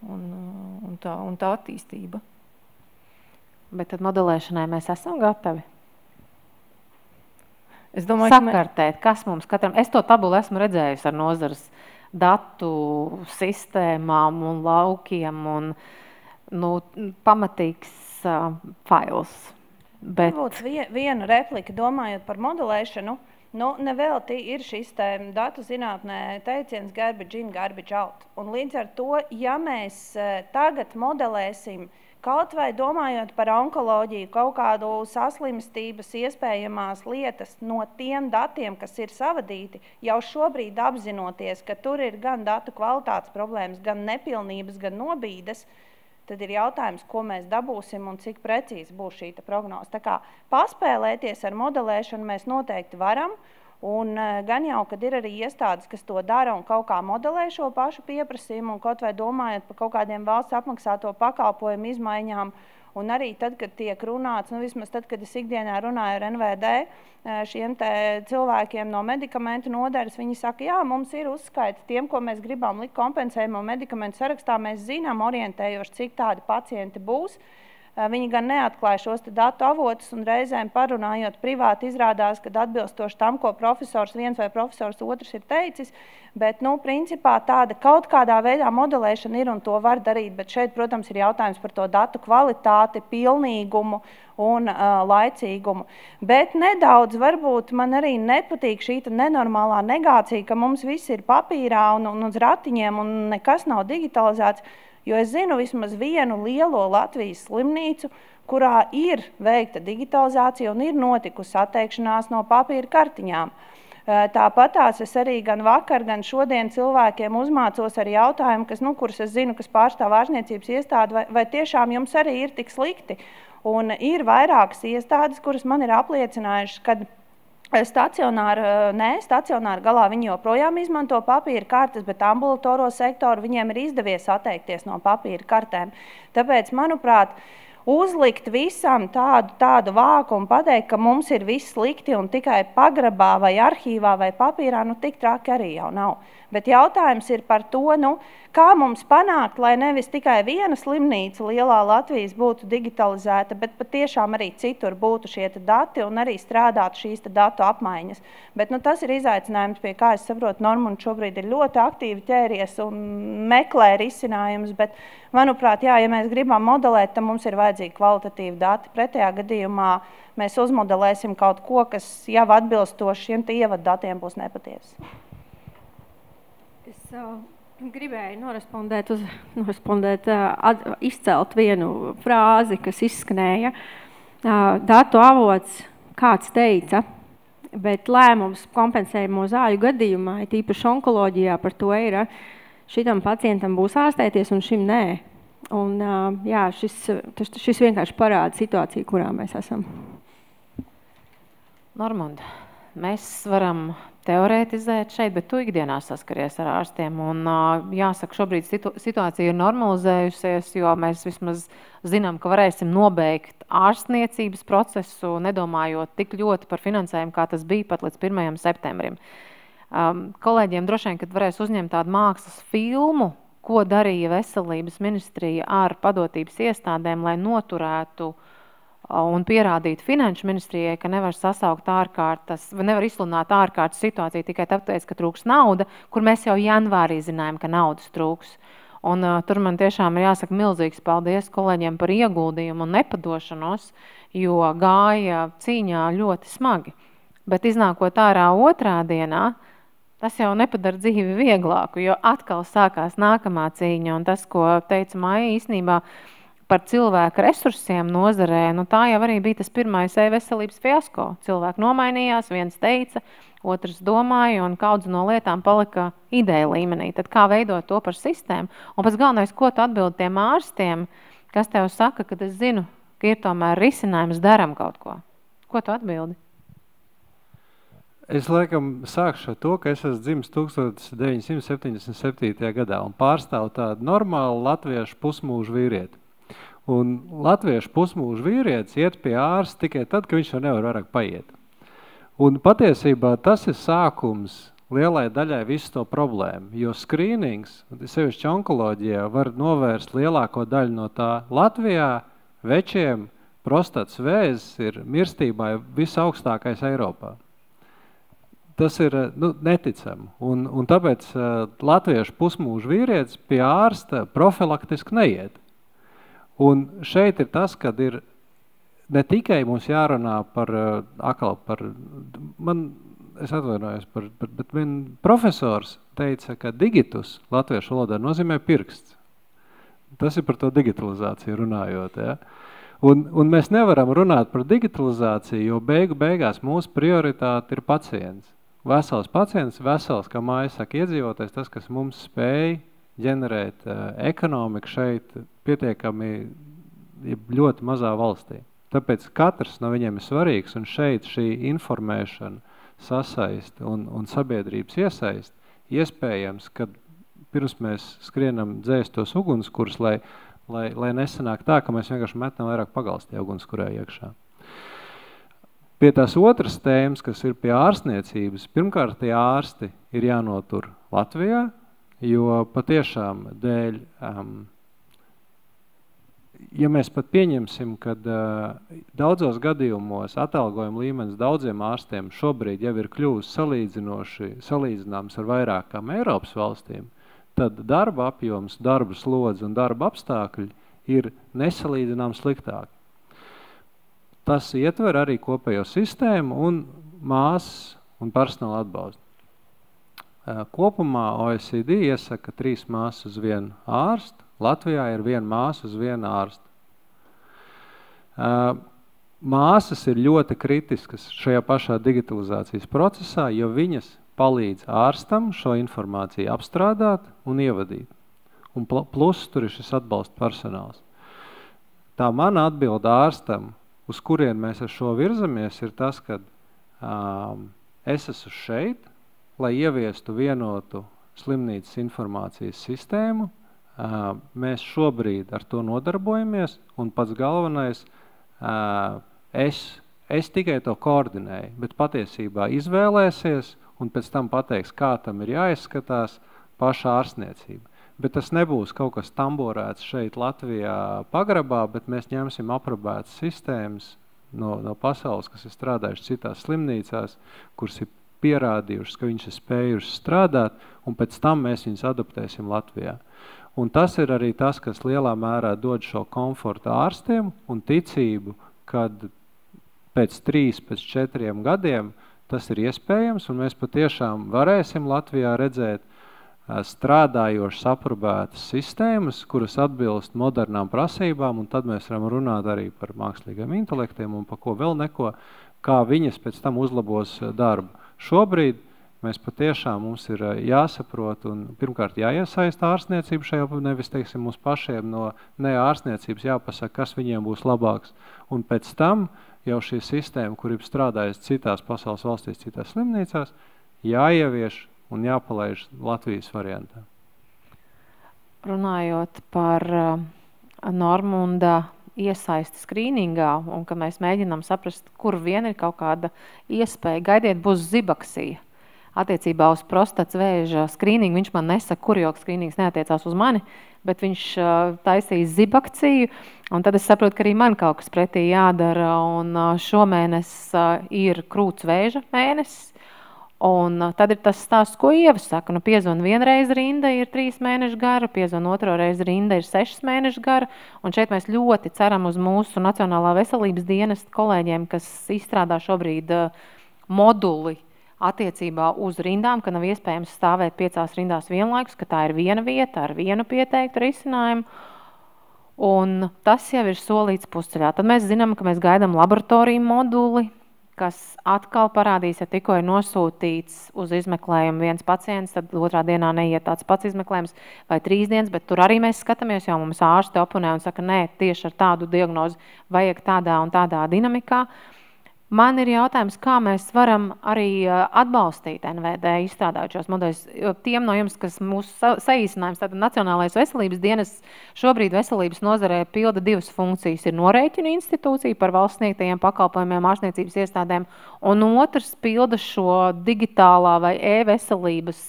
un tā attīstība.
Bet tad modelēšanai mēs esam gatavi?
Es domāju,
sakartēt, kas mums katram... Es to tabulu esmu redzējusi ar nozares datu sistēmām un laukiem un pamatīgs fails. Bet...
Varbūt viena replika domājot par modelēšanu. Nevelti ir šis datu zinātnē teiciens garbage in, garbage out. Un līdz ar to, ja mēs tagad modelēsim kaut vai domājot par onkoloģiju, kaut kādu saslimstības iespējamās lietas no tiem datiem, kas ir savadīti, jau šobrīd apzinoties, ka tur ir gan datu kvalitātes problēmas, gan nepilnības, gan nobīdes, tad ir jautājums, ko mēs dabūsim un cik precīzi būs šī prognoze. Tā kā paspēlēties ar modelēšanu mēs noteikti varam, Un gan jau, kad ir arī iestādes, kas to dara un kaut kā modelē šo pašu pieprasījumu, un kaut vai domājot par kaut kādiem valsts apmaksāto pakalpojumu izmaiņām, un arī tad, kad tiek runāts, vismaz tad, kad es ikdienā runāju ar NVD, šiem te cilvēkiem no medikamentu nodaļas, viņi saka, jā, mums ir uzskaita tiem, ko mēs gribam likt kompensējumu medikamentu sarakstā, mēs zinām orientējoši, cik tādi pacienti būs. Viņi gan neatklāja šos datu avotus un reizēm parunājot privāti izrādās, kad atbilstoši tam, ko profesors viens vai profesors otrs ir teicis, bet, principā tāda kaut kādā veidā modelēšana ir un to var darīt, bet šeit, protams, ir jautājums par to datu kvalitāti, pilnīgumu un laicīgumu. Bet nedaudz varbūt man arī nepatīk šī nenormālā negācija, ka mums viss ir papīrā un uz ratiņiem un nekas nav digitalizēts. Jo es zinu vismaz vienu lielo Latvijas slimnīcu, kurā ir veikta digitalizācija un ir notikusi atteikšanās no papīra kartiņām. Tāpatās es arī gan vakar, gan šodien cilvēkiem uzmācos ar jautājumu, kurus es zinu, kas pārstāv ārstniecības iestādi, vai tiešām jums arī ir tik slikti. Un ir vairākas iestādes, kuras man ir apliecinājušas, ka stacionāra galā viņi joprojām izmanto papīra kartes, bet ambulatoro sektoru viņiem ir izdevies atteikties no papīra kartēm. Tāpēc, manuprāt, uzlikt visam tādu vāku un pateikt, ka mums ir viss slikti un tikai pagrabā vai arhīvā vai papīrā, tik traki arī jau nav. Bet jautājums ir par to, kā mums panākt, lai nevis tikai viena slimnīca lielā Latvijas būtu digitalizēta, bet patiešām arī citur būtu šie dati un arī strādātu šīs datu apmaiņas. Bet tas ir izaicinājums, pie kā es saprotu, Normund šobrīd ir ļoti aktīvi ķēries un meklē risinājumus, bet, manuprāt, jā, ja mēs gribam modelēt, tad mums ir vajadzīgi kvalitatīvi dati. Pretējā gadījumā mēs uzmodelēsim kaut ko, kas jau atbilstoši šiem ievaddatiem būs nepatiesi.
Es gribēju izcelt vienu frāzi, kas izskanēja. Datu avots kāds teica, bet lēmums kompensējumu zāļu gadījumā, tīpaši onkoloģijā, par to ir, šitam pacientam būs ārstēties un šim nē. Un, jā, šis vienkārši parāda situāciju, kurā mēs esam.
Normund, mēs varam teoretizēt šeit, bet tu ikdienā saskaries ar ārstiem. Un jāsaka, šobrīd situācija ir normalizējusies, jo mēs vismaz zinām, ka varēsim nobeigt ārstniecības procesu, nedomājot tik ļoti par finansējumu, kā tas bija pat līdz 1. septembrim. Kolēģiem droši vien, kad varēs uzņemt tādu mākslas filmu, ko darīja Veselības ministrija ar padotības iestādēm, lai noturētu un pierādīt Finanšu ministrijai, ka nevar sasaukt ārkārtas, vai nevar izsludināt ārkārtas situāciju tikai tāpēc, ka trūks nauda, kur mēs jau janvārī zinājām, ka naudas trūks. Un tur man tiešām ir jāsaka milzīgs paldies kolēģiem par ieguldījumu un nepadošanos, jo gāja cīņā ļoti smagi. Bet iznākot ārā otrā dienā, tas jau nepadara dzīvi vieglāku, jo atkal sākās nākamā cīņa, un tas, ko teica Maija, īstenībā par cilvēku resursiem nozarē, tā jau arī bija tas pirmais e-veselības fiasko. Cilvēki nomainījās, viens teica, otrs domāja, un kaudz no lietām palika ideja līmenī. Tad kā veidot to par sistēmu? Un pats galvenais, ko tu atbildi tiem ārstiem, kas tev saka, kad es zinu, ka ir tomēr risinājums, daram kaut ko? Ko tu atbildi?
Es laikam sākšu ar to, ka es esmu dzimis 1977. gadā un pārstāvu tādu normālu latviešu pusmūžu vīrieti. Un latviešu pusmūžu vīrietis iet pie ārsta tikai tad, ka viņš jau nevar vairāk paiet. Un patiesībā tas ir sākums lielai daļai visu to problēmu, jo skrīnings, sevišķi onkoloģijā, var novērst lielāko daļu no tā. Latvijā večiem prostats vēzis ir mirstībā visaugstākais Eiropā. Tas ir neticami. Un tāpēc latviešu pusmūžu vīrietis pie ārsta profilaktiski neiet. Un šeit ir tas, kad ir ne tikai mums jārunā es atvainojos, bet profesors teica, ka digitus latviešu valodā nozīmē pirksts. Tas ir par to digitalizāciju runājot, ja? Un mēs nevaram runāt par digitalizāciju, jo beigās mūsu prioritāte ir pacients. Vesels pacients, vesels, kā Māja saka, iedzīvotājs, tas, kas mums spēj ģenerēt ekonomiku šeit pietiekami ļoti mazā valstī. Tāpēc katrs no viņiem ir svarīgs, un šeit šī informēšana sasaisti un sabiedrības iesaisti, iespējams, kad pirms mēs skrienam dzēst tos ugunskurus, lai nesanāk tā, ka mēs vienkārši metam vairāk pagalst tie ugunskurē iekšā. Pie tās otras tēmas, kas ir pie ārstniecības, pirmkārt, tie ārsti ir jānotur Latvijā, jo patiešām dēļ, ja mēs pat pieņemsim, kad daudzos gadījumos atalgojuma līmenis daudziem ārstiem šobrīd jau ir kļuvis salīdzināms ar vairākām Eiropas valstīm, tad darba apjoms, darba slodze un darba apstākļi ir nesalīdzinām sliktāki. Tas ietver arī kopējo sistēmu un māsas un personāla atbalstu. Kopumā OECD iesaka 3 māsas uz 1 ārstu, Latvijā ir 1 māsa uz 1 ārstu. Māsas ir ļoti kritiskas šajā pašā digitalizācijas procesā, jo viņas palīdz ārstam šo informāciju apstrādāt un ievadīt. Un plus tur ir šis atbalsta personāls. Tā mana atbilde ārstam, uz kurien mēs ar šo virzamies, ir tas, ka es esmu šeit, lai ieviestu vienotu slimnīcas informācijas sistēmu. Mēs šobrīd ar to nodarbojamies, un pats galvenais, es tikai to koordinēju, bet patiesībā izvēlēsies un pēc tam pateiks, kā tam ir jāizskatās paša ārstniecība. Bet tas nebūs kaut kas tamborēts šeit Latvijā pagrabā, bet mēs ņemsim aprobētas sistēmas no pasaules, kas ir strādājuši citās slimnīcās, kuras ir pierādījušas, ka viņš ir spējuši strādāt, un pēc tam mēs viņus adaptēsim Latvijā. Un tas ir arī tas, kas lielā mērā dod šo komfortu ārstiem un ticību, kad pēc 3, pēc 4 gadiem tas ir iespējams, un mēs patiešām varēsim Latvijā redzēt strādājošas aprobētas sistēmas, kuras atbilst modernām prasībām, un tad mēs varam runāt arī par mākslīgiem intelektiem un par ko vēl neko, kā viņas pēc tam uzlabos darbu. Šobrīd mēs patiešām mums ir jāsaprot un pirmkārt jāiesaist ārstniecību šajā, nevis, teiksim, mums pašiem no ārstniecības jāpasaka, kas viņiem būs labāks. Un pēc tam jau šī sistēma, kur ir strādājusi citās pasaules valstīs, citās slimnīcās, jāievieš un jāpalaiž Latvijas variantā.
Runājot par Normunda iesaisti skrīningā un ka mēs mēģinām saprast, kur vien ir kaut kāda iespēja. Gaidiet, būs zibaksija. Attiecībā uz prostats vēža skrīningu viņš man nesaka, kur jau skrīnings neatiecās uz mani, bet viņš taisīs zibakciju, un tad es saprotu, ka arī man kaut kas pretī jādara, un šomēnes ir krūts vēža mēnesis, un tad ir tas stāsts, ko Ieva saka, piezvana vienreiz rinda ir 3 mēnešu gara, piezvana otro reizi rinda ir 6 mēnešu gara, un šeit mēs ļoti ceram uz mūsu Nacionālā veselības dienesta kolēģiem, kas izstrādā šobrīd moduli attiecībā uz rindām, ka nav iespējams stāvēt 5 rindās vienlaikus, ka tā ir viena vieta ar vienu pieteiktu risinājumu. Un tas jau ir solīts pusceļā. Tad mēs zinām, ka mēs gaidām laboratoriju moduli, kas atkal parādīs, ja tikko ir nosūtīts uz izmeklējumu viens pacients, tad otrā dienā neiet tāds pats izmeklējums vai 3 dienas, bet tur arī mēs skatāmies, jo mums ārsti oponē un saka, nē, tieši ar tādu diagnozi vajag tādā un tādā dinamikā. Man ir jautājums, kā mēs varam arī atbalstīt NVD izstrādāt šos modeļus. Tiem no jums, kas mūsu saīsinājums, tātad Nacionālais veselības dienests šobrīd veselības nozarē pilda 2 funkcijas. Ir norēķinu institūcija par valsts sniegtajiem pakalpojumiem ārstniecības iestādēm, un otrs pilda šo digitālā vai e-veselības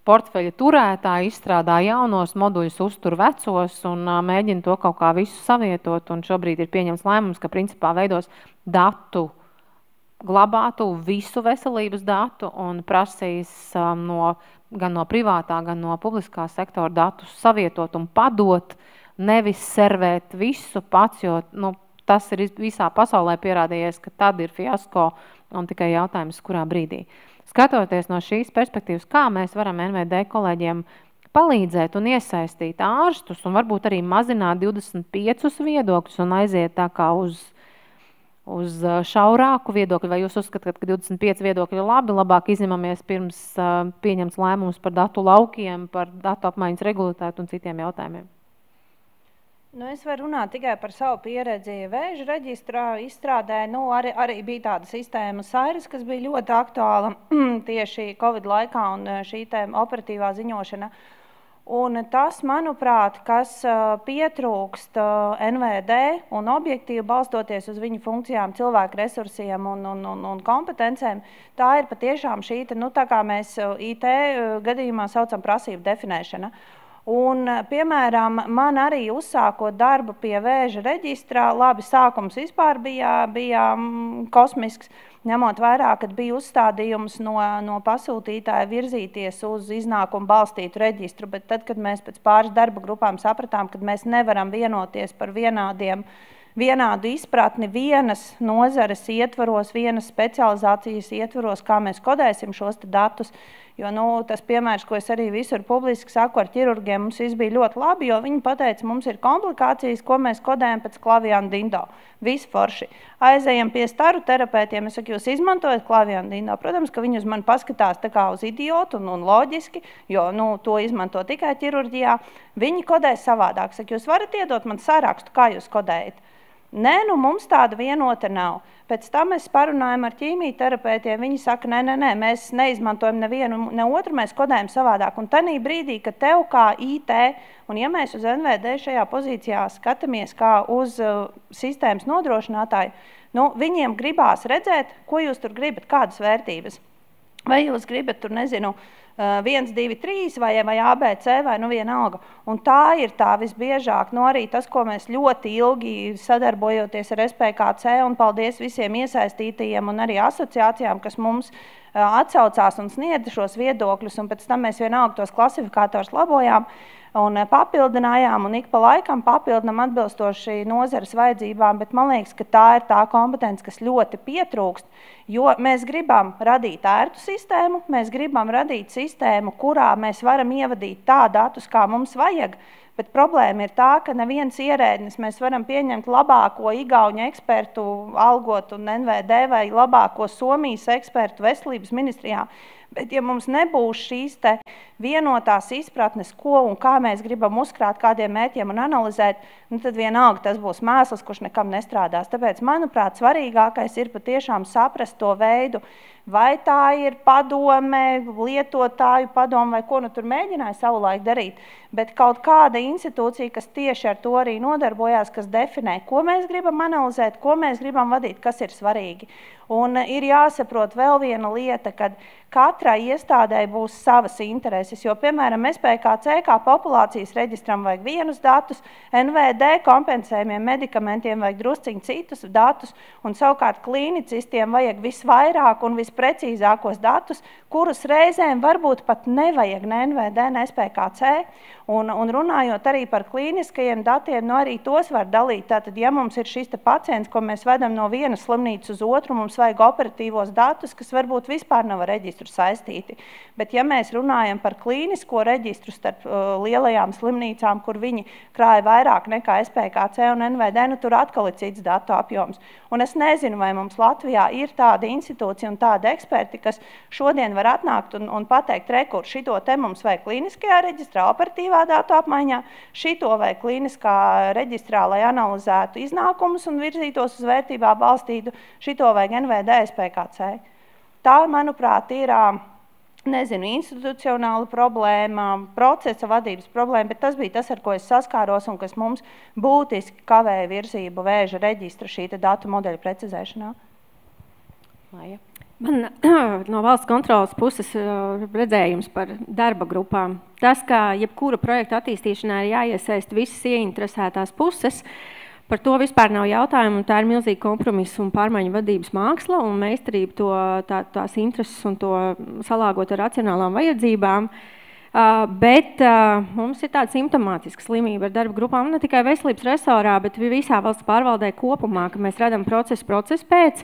portfeļa turētāji, izstrādā jaunos moduļus, uztur vecos un mēģina to kaut kā visu savietot. Un šobrīd ir pieņems lēmums, ka principā veidos datu glabātu visu veselības datu un prasīs gan no privātā, gan no publiskā sektora datus savietot un padot, nevis servēt visu pats, jo tas ir visā pasaulē pierādījies, ka tad ir fiasko un tikai jautājums, kurā brīdī. Skatoties no šīs perspektīvas, kā mēs varam NVD kolēģiem palīdzēt un iesaistīt ārstus un varbūt arī mazināt 25 viedokļus un aiziet tā kā uz šaurāku viedokļu, vai jūs uzskatāt, ka 25 viedokļi ir labi, labāk izņemamies pirms pieņems lēmumus par datu laukiem, par datu apmaiņas regulātātu un citiem jautājumiem?
Es varu runāt tikai par savu pieredzi vēža reģistrā izstrādē. Arī bija tāda sistēma Sairis, kas bija ļoti aktuāla tieši Covid laikā un šī operatīvā ziņošana. Un tas, manuprāt, kas pietrūkst NVD un objektīvi balstoties uz viņu funkcijām, cilvēku resursiem un kompetencēm, tā ir patiešām šī, tā kā mēs IT gadījumā saucam prasību definēšana. Un, piemēram, man arī uzsākot darbu pie vēža reģistrā, labi, sākums vispār bija kosmisks, ņemot vērā, kad bija uzstādījums no pasūtītāja virzīties uz iznākumu balstītu reģistru, bet tad, kad mēs pēc pāris darba grupām sapratām, kad mēs nevaram vienoties par vienādu izpratni vienas nozares ietvaros, vienas specializācijas ietvaros, kā mēs kodēsim šos datus. Jo tas piemērs, ko es arī visur publiski saku ar ķirurgiem, mums viss bija ļoti labi, jo viņi pateica, mums ir komplikācijas, ko mēs kodējam pēc Klaviana Dindo. Viss forši. Aizējam pie staru terapeitiem, es saku, jūs izmantojat Klaviana Dindo. Protams, ka viņi uz mani paskatās tā kā uz idiotu un loģiski, jo to izmanto tikai ķirurģijā. Viņi kodē savādāk. Saku, jūs varat iedot man sarakstu, kā jūs kodējat? Nē, mums tāda vienota nav. Pēc tam mēs parunājam ar ķīmiju terapeitiem, viņi saka, nē, mēs neizmantojam nevienu, ne otru, mēs kodējam savādāk. Un tanī brīdī, ka tev kā IT, un ja mēs uz NVD šajā pozīcijā skatāmies kā uz sistēmas nodrošinātāju, viņiem gribās redzēt, ko jūs tur gribat, kādas vērtības. Vai jūs gribat tur, 1, 2, 3 vai ABC vai vienalga. Un tā ir tā visbiežāk, arī tas, ko mēs ļoti ilgi sadarbojoties ar SPKC un paldies visiem iesaistītajiem un arī asociācijām, kas mums atsaucās un sniedza šos viedokļus, un pēc tam mēs vienalga tos klasifikātors labojām un papildinājām, un ik pa laikam papildinam atbilstoši nozares vajadzībām, bet man liekas, ka tā ir tā kompetence, kas ļoti pietrūkst, jo mēs gribam radīt ērtu sistēmu, mēs gribam radīt sistēmu, kurā mēs varam ievadīt tā datus, kā mums vajag, bet problēma ir tā, ka neviens ierēdnis mēs varam pieņemt labāko igauņu ekspertu algot un NVD vai labāko Somijas ekspertu veselības ministrijā. Bet ja mums nebūs šīs vienotās izpratnes, ko un kā mēs gribam uzkrāt kādiem mērķiem un analizēt, tad vienalga tas būs mēsls, kurš nekam nestrādās. Tāpēc, manuprāt, svarīgākais ir patiešām saprast to veidu, vai tā ir padome, lietotāju padome vai ko tur mēģināja savulaik darīt, bet kaut kāda institūcija, kas tieši ar to arī nodarbojās, kas definē, ko mēs gribam analizēt, ko mēs gribam vadīt, kas ir svarīgi. Un ir jāsaprot vēl viena lieta, kad katrai iestādēji būs savas intereses, jo, piemēram, SPKC kā populācijas reģistram vajag vienus datus, NVD kompensējumiem medikamentiem vajag drusciņi citus datus, un savukārt klīnicistiem vajag visvairāk un visprecīzākos datus, kurus reizēm varbūt pat nevajag ne NVD, ne SPKC. Un runājot arī par klīniskajiem datiem, arī tos var dalīt. Tātad, ja mums ir šis pacients, ko mēs vedam no vienas slimnīcas uz otru, mums vajag operatīvos datus, kas varbūt vispār nav ar reģistru saistīti. Bet ja mēs runājam par klīnisko reģistru starp lielajām slimnīcām, kur viņi krāja vairāk nekā SPKC un NVD, tur atkal ir cits datu apjoms. Un es nezinu, vai mums Latvijā ir tāda institūcija un tāda eksperti, kas šodien var atnākt un pateikt, rekur, šito te mums vajag klīniskajā reģistrā, operatīvā datu apmaiņā, šito vai klīniskā reģistrā, lai analizētu iznākumus un virzītos uz vērtībā balstītu, šito vajag NVD, SPKC. Tā, manuprāt, ir institucionāla problēma, procesa vadības problēma, bet tas bija tas, ar ko es saskāros un kas mums būtiski kavēja virzību vēža reģistra šī datu modeļa precizēšanā.
Maija.
Man no valsts kontrolas puses redzējums par darba grupām. Tas, ka jebkura projekta attīstīšanā ir jāiesaist visas ieinteresētās puses, par to vispār nav jautājumu, un tā ir milzīga kompromisa un pārmaiņu vadības māksla, un meistarība tās intereses un to salāgot ar racionālām vajadzībām. Bet mums ir tāda simptomātiska slimība ar darba grupām, ne tikai veselības resorā, bet visā valsts pārvaldē kopumā, ka mēs redzam procesu pēc.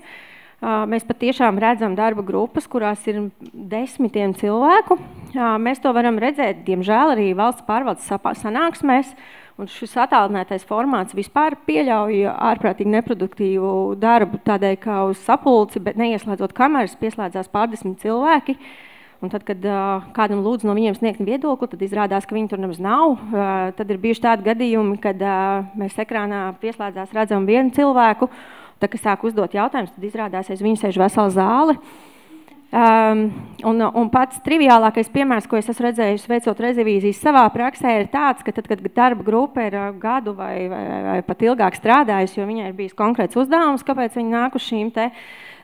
Mēs patiešām redzam darba grupas, kurās ir desmitiem cilvēku. Mēs to varam redzēt, diemžēl, arī valsts pārvaldes sanāksmēs. Un šis attālinātais formāts vispār pieļauj ārprātīgi neproduktīvu darbu, tādēļ, ka uz sapulci, bet neieslēdzot kameras, pieslēdzās pārdesmit cilvēki. Un tad, kad kādam lūdzu no viņiem sniegt viedokli, tad izrādās, ka viņi tur nemaz nav. Tad ir bijuši tādi gadījumi, kad mēs ekrānā pieslēdzās redzam vienu cilvēku, tad, kad sāk uzdot jautājumus, tad izrādās, aiz viņu sēž vesela zāle. Un pats triviālākais piemērs, ko es esmu redzējis veicot revīzijas savā praksē, ir tāds, ka tad, kad darba grupa ir gadu vai pat ilgāk strādājusi, jo viņai ir bijis konkrēts uzdevums, kāpēc viņi nāk uz šīm te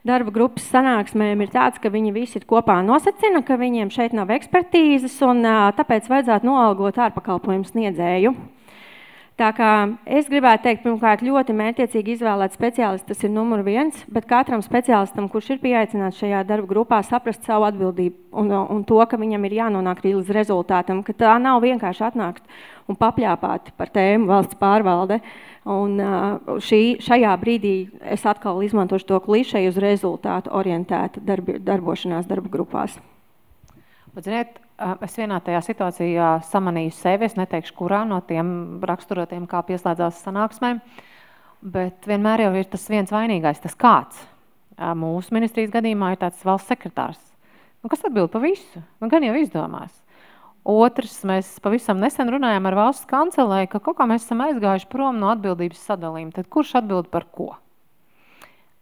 darba grupas sanāksmēm, ir tāds, ka viņi visi ir kopā nosacina, ka viņiem šeit nav ekspertīzes un tāpēc vajadzētu noalgot ārpakalpojumu sniedzēju. Tā kā es gribētu teikt, pirmkārt, ļoti mērķiecīgi izvēlēt speciālistu, tas ir numur 1, bet katram speciālistam, kurš ir pieaicināts šajā darba grupā, saprast savu atbildību un to, ka viņam ir jānonāk līdz rezultātam, ka tā nav vienkārši atnākt un papļāpāt par tēmu valsts pārvalde. Un šajā brīdī es atkal izmantošu to klišeju uz rezultātu orientētu darbošanās darba grupās.
Bet, ziniet, es vienā tajā situācijā samanīju sevi, es neteikšu, kurā no tiem raksturotiem, kā pieslēdzās sanāksmēm, bet vienmēr jau ir tas viens vainīgais, tas kāds. Mūsu ministrijas gadījumā ir tāds valsts sekretārs. Kas atbild pa visu? Gan jau izdomās. Otrs, mēs pavisam nesen runājām ar valsts kancelēju, ka kaut kā mēs esam aizgājuši prom no atbildības sadalījuma. Tad kurš atbild par ko?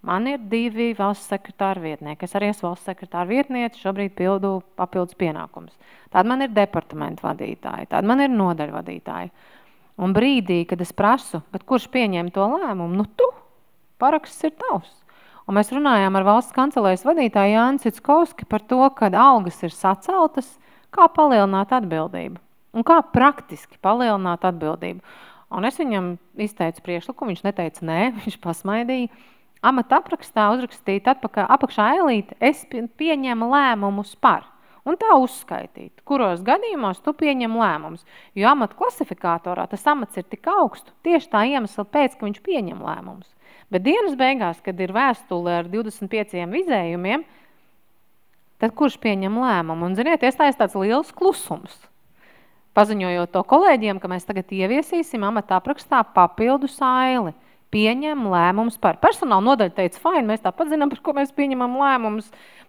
Man ir 2 valsts sekretāra vietnieki. Es arī esmu valsts sekretāra vietniece, šobrīd pildu papildus pienākumus. Tāda man ir departamentu vadītāja, tāda man ir nodaļu vadītāja. Un brīdī, kad es prasu, bet kurš pieņem to lēmumu, nu tu, paraksts ir tavs. Un mēs runājām ar valsts kancelējas vadītāju Jāni Cickovski par to, kad algas ir saceltas, kā palielināt atbildību un kā praktiski palielināt atbildību. Un es viņam izteicu priekšlikumu, viņš neteica nē, viņš pasmaidīja. Amata aprakstā uzrakstīt apakšā elīte, es pieņemu lēmumus par. Un tā uzskaitīt, kuros gadījumos tu pieņem lēmumus. Jo amata klasifikātorā tas amats ir tik augstu, tieši tā iemesla pēc, ka viņš pieņem lēmumus. Bet dienas beigās, kad ir vēstule ar 25 vizējumiem, tad kurš pieņem lēmumu? Un, ziniet, iestājas tāds liels klusums. Paziņojot to kolēģiem, ka mēs tagad ieviesīsim amatā aprakstā papildu saili. Pieņem lēmumus par. Personāla nodaļa teica, fine, mēs tāpat zinām, par ko mēs pieņemam lēmumus.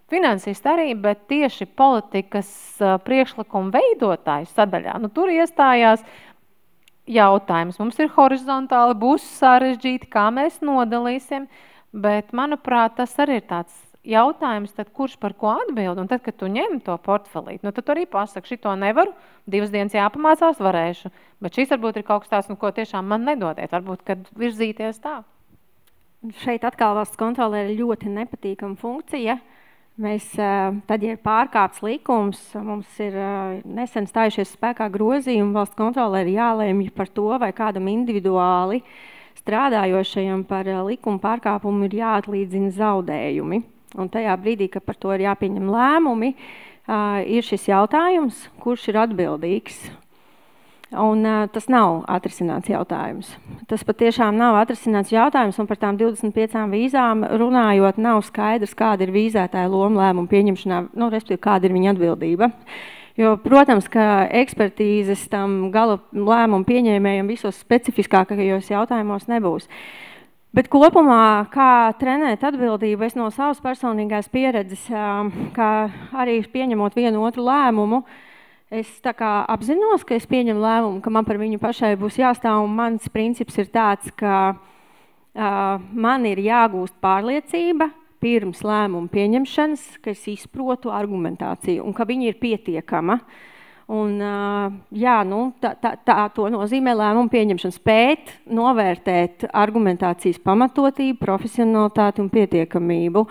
Finansisti arī, bet tieši politikas priekšlikuma veidotāju sadaļā. Nu, tur iestājās jautājums. Mums ir horizontāli, būs sarežģīti, kā mēs nodalīsim, bet, manuprāt, tas arī ir tāds jautājums, tad kurš par ko atbild, un tad, kad tu ņem to portfelīt, nu tad tu arī pasaki, šito nevaru, 2 dienas jāpamācās, varēšu, bet šis varbūt ir kaut kas tāds, nu, ko tiešām man nedodiet, varbūt, kad virzīties tā.
Šeit atkal valsts kontrole ir ļoti nepatīkama funkcija. Mēs, tad, ja ir pārkāpts likums, mums ir nesen stājušies spēkā grozījumi, valsts kontrole ir jālēmj par to, vai kādam individuāli strādājošajam par likuma pārkāpumu ir jāatlīdzina zaudējumi. Un tajā brīdī, kad par to ir jāpieņem lēmumi, ir šis jautājums, kurš ir atbildīgs. Un tas nav atrisināts jautājums. Tas patiešām nav atrisināts jautājums, un par tām 25 vīzām runājot, nav skaidrs, kāda ir vīzētāja loma lēmumu pieņemšanā, nu, respektīvi, kāda ir viņa atbildība. Jo, protams, ka ekspertīzes tam gala lēmumu pieņēmējiem visos specifiskākajos jautājumos nebūs. Bet kopumā, kā trenēt atbildību, es no savas personīgās pieredzes, kā arī pieņemot vienu otru lēmumu, es tā kā apzinos, ka es pieņemu lēmumu, ka man par viņu pašai būs jāstāv, un mans princips ir tāds, ka man ir jāgūst pārliecība pirms lēmumu pieņemšanas, ka es izprotu argumentāciju un ka viņa ir pietiekama. Un, jā, nu, tā to nozīmē lēmumu pieņemšanu, spēt novērtēt argumentācijas pamatotību, profesionalitāti un pietiekamību.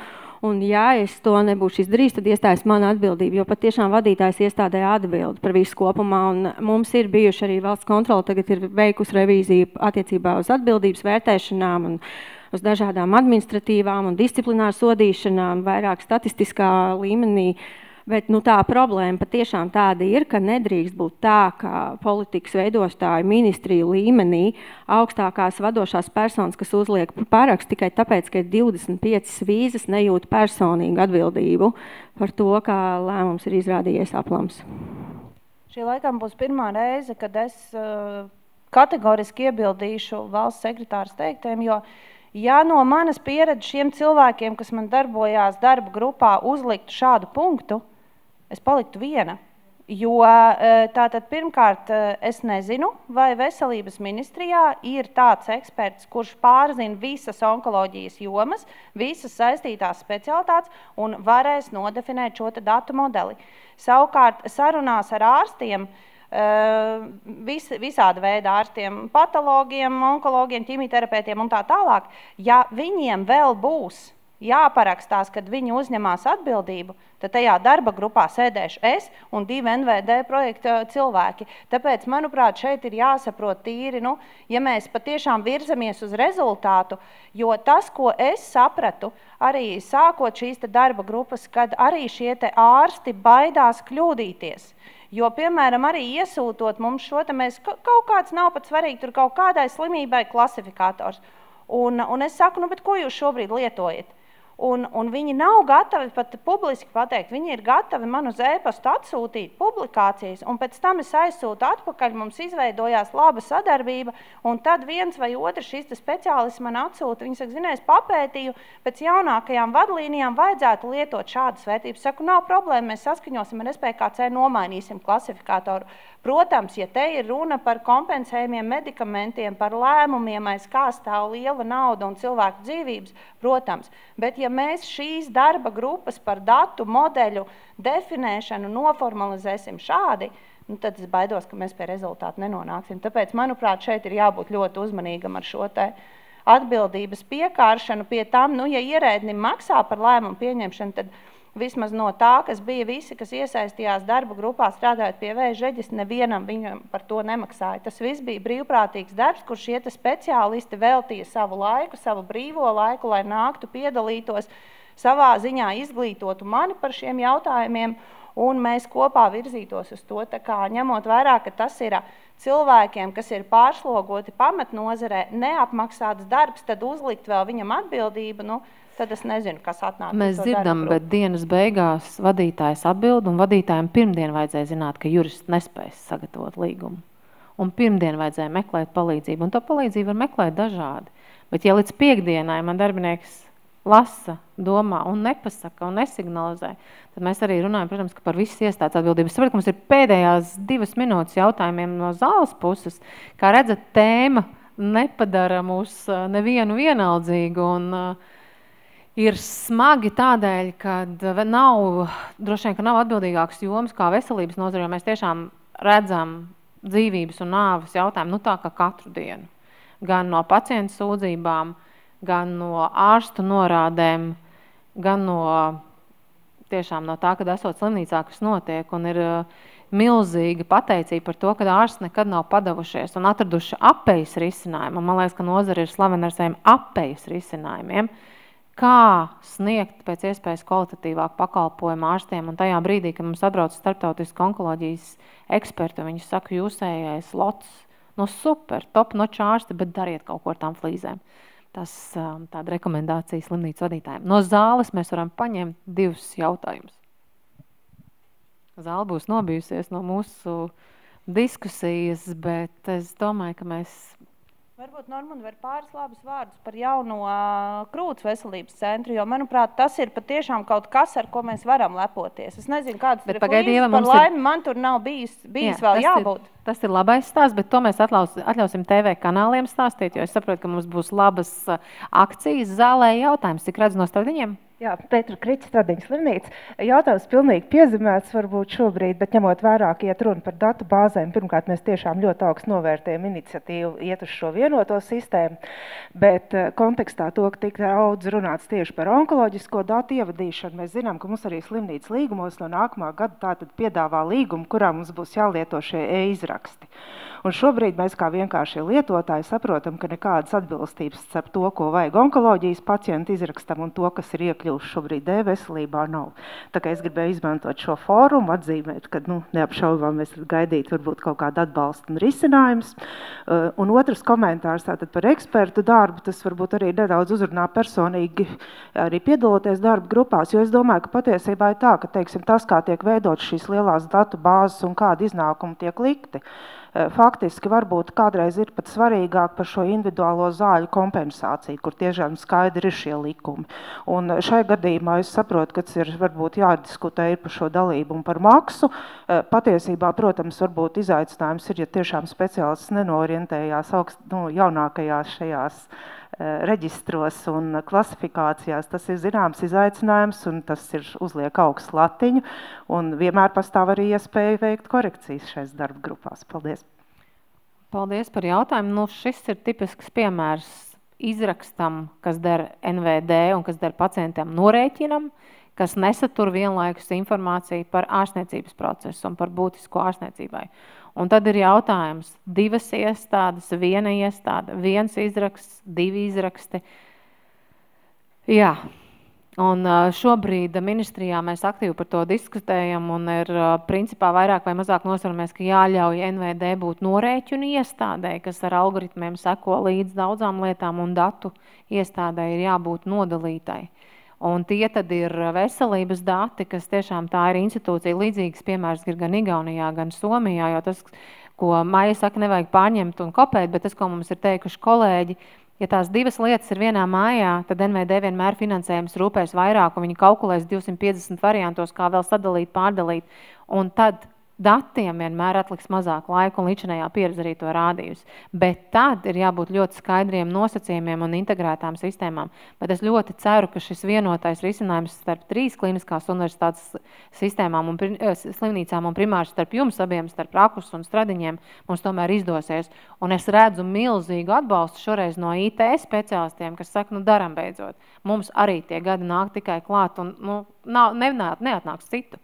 Un, ja es to nebūšu izdarījis, tad iestājas mana atbildība, jo pat tiešām vadītājs iestādē atbild par visu kopumā. Un mums ir bijuši arī valsts kontrole, tagad ir veikusi revīziju attiecībā uz atbildības vērtēšanām un uz dažādām administratīvām un disciplināru sodīšanām, vairāk statistiskā līmenī. Bet nu, tā problēma patiešām tāda ir, ka nedrīkst būt tā, ka politikas veidotāju ministriju līmenī augstākās vadošās personas, kas uzliek parakstu tikai tāpēc, ka ir 25 vīzas, nejūt personīgu atbildību par to, kā lēmums ir izrādījies aplams.
Šī laikam būs pirmā reize, kad es kategoriski iebildīšu valsts sekretāras teiktiem, jo ja no manas pieredzes šiem cilvēkiem, kas man darbojās darba grupā, uzliktu šādu punktu, es paliktu viena. Jo tātad pirmkārt es nezinu, vai veselības ministrijā ir tāds eksperts, kurš pārzina visas onkoloģijas jomas, visas saistītās specialitātes un varēs nodefinēt šo datu modeli. Savukārt sarunās ar ārstiem, visāda veida ārstiem, patologiem, onkologiem, ķimijterapeitiem un tā tālāk, ja viņiem vēl būs jāparakstās, kad viņi uzņemās atbildību, tad tajā darba grupā sēdēšu es un 2 NVD projekta cilvēki. Tāpēc, manuprāt, šeit ir jāsaprot tīri, ja mēs patiešām virzamies uz rezultātu, jo tas, ko es sapratu, arī sākot šīs darba grupas, kad arī šie ārsti baidās kļūdīties. Jo, piemēram, arī iesūtot mums šo, mēs kaut kāds nav pat svarīgi, tur kaut kādai slimībai klasifikators. Un es saku, bet ko jūs šobrīd lietojat? Un viņi nav gatavi pat publiski pateikt, viņi ir gatavi man uz e-pastu atsūtīt publikācijas, un pēc tam es aizsūtu atpakaļ, mums izveidojās laba sadarbība, un tad viens vai otrs šis speciālists man atsūta, viņi saka, zinies, papētīju, pēc jaunākajām vadlīnijām vajadzētu lietot šādas vērtības. Saku, nav problēma, mēs saskaņosim ar SPKC, nomainīsim klasifikātoru. Protams, ja te ir runa par kompensējumiem medikamentiem, par lēmumiem, aiz kā stāv liela nauda un cilvēku dzīvības, protams, bet ja mēs šīs darba grupas par datu modeļu definēšanu noformalizēsim šādi, tad es baidos, ka mēs pie rezultātu nenonāksim. Tāpēc, manuprāt, šeit ir jābūt ļoti uzmanīgam ar šo te atbildības piekāršanu pie tam, ja ierēdnim maksā par lēmumu pieņemšanu, tad vismaz no tā, kas bija visi, kas iesaistījās darba grupā strādājot pie vēža reģistra, nevienam viņam par to nemaksāja. Tas viss bija brīvprātīgs darbs, kur šie speciālisti veltīja savu laiku, savu brīvo laiku, lai nāktu piedalītos, savā ziņā izglītotu mani par šiem jautājumiem, un mēs kopā virzītos uz to, tā kā ņemot vērā, ka tas ir cilvēkiem, kas ir pārslogoti pamatnozarē, neapmaksāts darbs, tad uzlikt vēl viņam atbildību, tad es nezinu, kas atnāk.
Mēs dzirdam, bet dienas beigās vadītājs atbild, un vadītājiem pirmdien vajadzēja zināt, ka jurists nespēs sagatavot līgumu. Un pirmdien vajadzēja meklēt palīdzību, un to palīdzību var meklēt dažādi. Bet ja līdz piekdienai man darbinieks lasa, domā un nepasaka un nesignalizē, tad mēs arī runājam, protams, ka par visas iestādes atbildības. Sapratu, ka mums ir pēdējās 2 minūtes jautājumiem no zāles puses. Kā redzat, tēma nepadara mūs nevienu vienaldzīgu, un ir smagi tādēļ, ka droši vien, ka nav atbildīgākas jomas kā veselības nozare, jo mēs tiešām redzam dzīvības un nāves jautājumu, tā kā katru dienu. Gan no pacientu sūdzībām, gan no ārstu norādēm, gan tiešām no tā, kad esot slimnīcā, kas notiek, un ir milzīga pateicība par to, ka ārsti nekad nav padavušies un atraduši apejas risinājumu. Man liekas, ka nozare ir slavena ar saviem apejas risinājumiem. Kā sniegt pēc iespējas kvalitatīvāk pakalpojumu ārstiem, un tajā brīdī, kad mums atbrauc starptautiski onkoloģijas eksperti, un viņi saka, jūsējais lots, super, top notch ārsti, bet dariet kaut ko ar tām flīzēm. Tas tāda rekomendācija slimnīcas vadītājiem. No zāles mēs varam paņemt 2 jautājumus. Zāle būs nobijusies no mūsu diskusijas, bet es domāju, ka mēs...
Varbūt Normunda var pāris labus vārdus par jauno Krūts veselības centru, jo, manuprāt, tas ir patiešām kaut kas, ar ko mēs varam lepoties. Es nezinu, kādas ir flīzes, par laimi man tur nav bijis vēl jābūt.
Tas ir labais stāsts, bet to mēs atļausim TV kanāliem stāstīt, jo es saprotu, ka mums būs labas akcijas zālē jautājums. Cik redz no stradiņiem?
Jā, Pētra Kriķa Stradiņa slimnīca. Jautājums pilnīgi piezemēts varbūt šobrīd, bet ņemot vērā, ka iet runa par datu bāzēm, pirmkārt mēs tiešām ļoti augstu novērtējam iniciatīvu iet uz šo vienoto sistēmu, bet kontekstā to, ka tik daudz runāts tieši par onkoloģisko datu ievadīšanu, mēs zinām, ka mums arī slimnīcas līgumos no nākamā gada tātad piedāvā līgumu, kurā mums būs jālieto šie e-izraksti. Un šobrīd mēs kā vienkāršie lietotāji saprotam, ka nekādas atbilstības starp to, ko vajag onkoloģijas pacientu izrakstam un to, kas ir iekļuvuši šobrīd e-veselībā, nav. Tā kā es gribēju izmantot šo fórumu, atzīmēt, ka neapšaubām mēs gaidīt varbūt kaut kādu atbalstu un risinājums. Un otrs komentārs tātad par ekspertu darbu, tas varbūt arī nedaudz uzrunā personīgi arī piedaloties darba grupās, jo es domāju, ka patiesībā ir tā, ka, teiksim, tas, kā tiek veidot šīs lielās datu bāzes un kādi iznākumi tiek likti, faktiski varbūt kādreiz ir pat svarīgāk par šo individuālo zāļu kompensāciju, kur tiešām skaidri ir šie likumi. Un šai gadījumā es saprotu, ka tas ir varbūt jādiskutē ir par šo dalību un par maksu. Patiesībā, protams, varbūt izaicinājums ir, ja tiešām speciālists nenorientējās jaunākajās šajās reģistros un klasifikācijās. Tas ir zināms izaicinājums un tas ir uzliek augstu latiņu un vienmēr pastāv arī iespēja veikt korekcijas šais darba grupās. Paldies!
Paldies par jautājumu. Šis ir tipisks piemērs izrakstam, kas der NVD un kas der pacientam norēķinam, kas nesatur vienlaikus informāciju par ārstniecības procesu un par būtisko ārstniecībai. Un tad ir jautājums, 2 iestādes, 1 iestāde, 1 izraksts, 2 izraksti. Jā, un šobrīd ministrijā mēs aktīvi par to diskutējam un ir principā vairāk vai mazāk nosvaramies, ka jāļauj NVD būt norēķinu iestādē, kas ar algoritmiem seko līdz daudzām lietām un datu iestādē ir jābūt nodalītai. Un tie tad ir veselības dati, kas tiešām tā ir institūcija. Līdzīgs piemērs ir gan Igaunijā, gan Somijā, jo tas, ko Maija saka, nevajag pārņemt un kopēt, bet tas, ko mums ir teikuši kolēģi, ja tās 2 lietas ir vienā mājā, tad NVD vienmēr finansējums rūpēs vairāk, un viņi kalkulēs 250 variantos, kā vēl sadalīt, pārdalīt, un tad datiem vienmēr atliks mazāk laika, un līdzinējā pieredze arī to rādījusi. Bet tad ir jābūt ļoti skaidriem nosacījumiem un integrētām sistēmām. Bet es ļoti ceru, ka šis vienotais risinājums starp 3 kliniskās universitātes sistēmām un slimnīcām un primāri starp jums abiem, starp Rakus un Stradiņiem, mums tomēr izdosies. Un es redzu milzīgu atbalstu šoreiz no IT speciālistiem, kas saka, daram beidzot. Mums arī tie gadi nāk tikai klāt un neatnāks citu.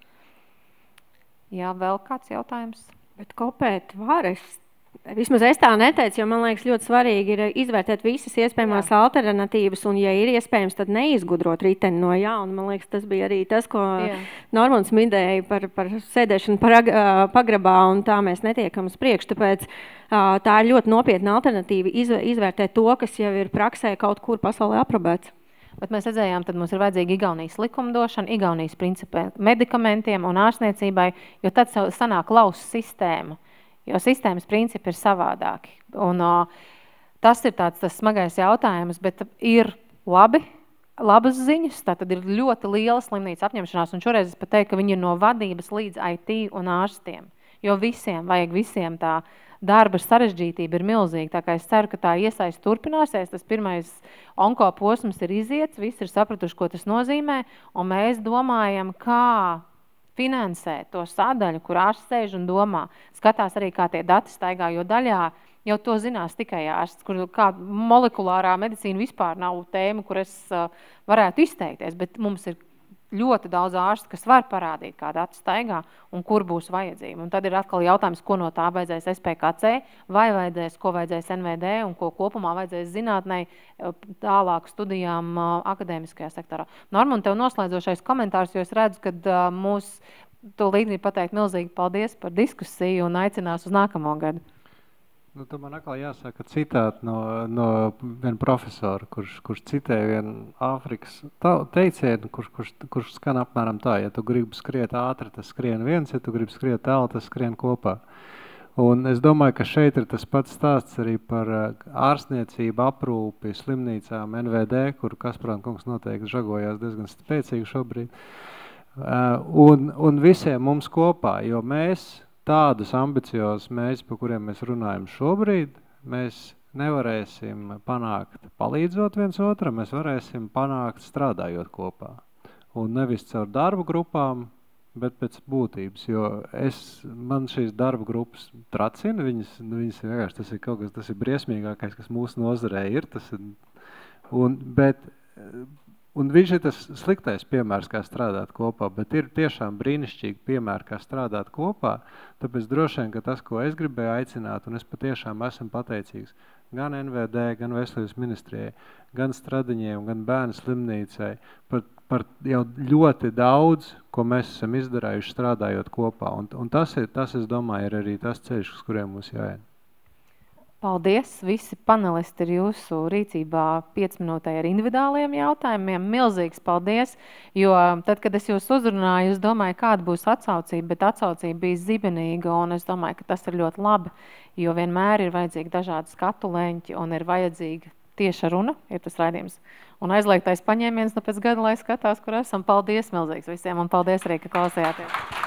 Jā, vēl kāds jautājums?
Bet kopēt var, vismaz es tā neteicu, jo man liekas ļoti svarīgi ir izvērtēt visas iespējamās alternatīvas, un ja ir iespējams, tad neizgudrot riteni no jauna. Man liekas, tas bija arī tas, ko Normons midēja par sēdēšanu pagrabā, un tā mēs netiekam uz priekšu. Tāpēc tā ir ļoti nopietna alternatīva izvērtēt to, kas jau ir praksē kaut kur pasaulē aprobēts.
Bet mēs redzējām, tad mums ir vajadzīga Igaunijas likumdošana, Igaunijas principē medikamentiem un ārstniecībai, jo tad sanāk lausa sistēma, jo sistēmas principi ir savādāki. Un tas ir tas smagais jautājums, bet ir labas ziņas, tātad ir ļoti liela slimnīca apņemšanās, un šoreiz es pat teiktu, ka viņi ir no vadības līdz IT un ārstiem, jo visiem tā darba sarežģītība ir milzīga, tā kā es ceru, ka tā iesaist turpināsies, tas pirmais onko posms ir iziets, visi ir sapratuši, ko tas nozīmē, un mēs domājam, kā finansēt to sadaļu, kur ārsts sēž un domā, skatās arī, kā tie dati staigā, jo daļā jau to zinās tikai ārsts, kur kā molekulārā medicīna vispār nav tēma, kur es varētu izteikties, bet mums ir ļoti daudz ārstu, kas var parādīt, kā dati staigā un kur būs vajadzība. Un tad ir atkal jautājums, ko no tā vajadzēs SPKC, vai ko vajadzēs NVD un ko kopumā vajadzēs zinātnei tālāk studijām akadēmiskajā sektorā. Norman, tev noslēdzošais komentārs, jo es redzu, ka mūs to līdzi pateikt milzīgi paldies par diskusiju un aicinās uz nākamo gadu.
Tu man atkal jāsaka citāti no viena profesora, kurš citēja vienu Āfrikas teicienu, kurš skan apmēram tā, ja tu gribi skriet ātri, tas skrien viens, ja tu gribi skriet tālu, tas skrien kopā. Un es domāju, ka šeit ir tas pats stāsts arī par ārstniecību, aprūpi, slimnīcām, NVD, kur Kasprāna kungs noteikti žagojās diezgan spēcīgi šobrīd. Un visiem mums kopā, jo mēs tādus ambiciozus mērķus, par kuriem mēs runājam šobrīd, mēs nevarēsim panākt palīdzot viens otram, mēs varēsim panākt strādājot kopā. Un nevis caur darba grupām, bet pēc būtības, jo man šīs darba grupas tracina, viņas vienkārši, tas ir kaut kas, tas ir briesmīgākais, kas mūsu nozarē ir, un viņš ir tas sliktais piemērs, kā strādāt kopā, bet ir tiešām brīnišķīgi piemēri, kā strādāt kopā, tāpēc droši vien, ka tas, ko es gribēju aicināt, un es patiešām esmu pateicīgs gan NVD, gan Veselības ministrijai, gan Stradiņiem, gan Bērnu slimnīcai, par jau ļoti daudz, ko mēs esam izdarījuši strādājot kopā. Un tas, es domāju, ir arī tas ceļš, uz kuriem mums jāiet.
Paldies! Visi panelisti ir jūsu rīcībā 5 minūtē ar individuāliem jautājumiem. Milzīgs paldies, jo tad, kad es jūs uzrunāju, es domāju, kāda būs atsaucība, bet atsaucība bija zibenīga, un es domāju, ka tas ir ļoti labi, jo vienmēr ir vajadzīgi dažādi skatu leņķi, un ir vajadzīga tieša runa, ir tas raidījums. Un aizliegtais paņēmiens, pēc gada, lai skatās, kur esam. Paldies milzīgs visiem, un paldies arī, ka klausījāties!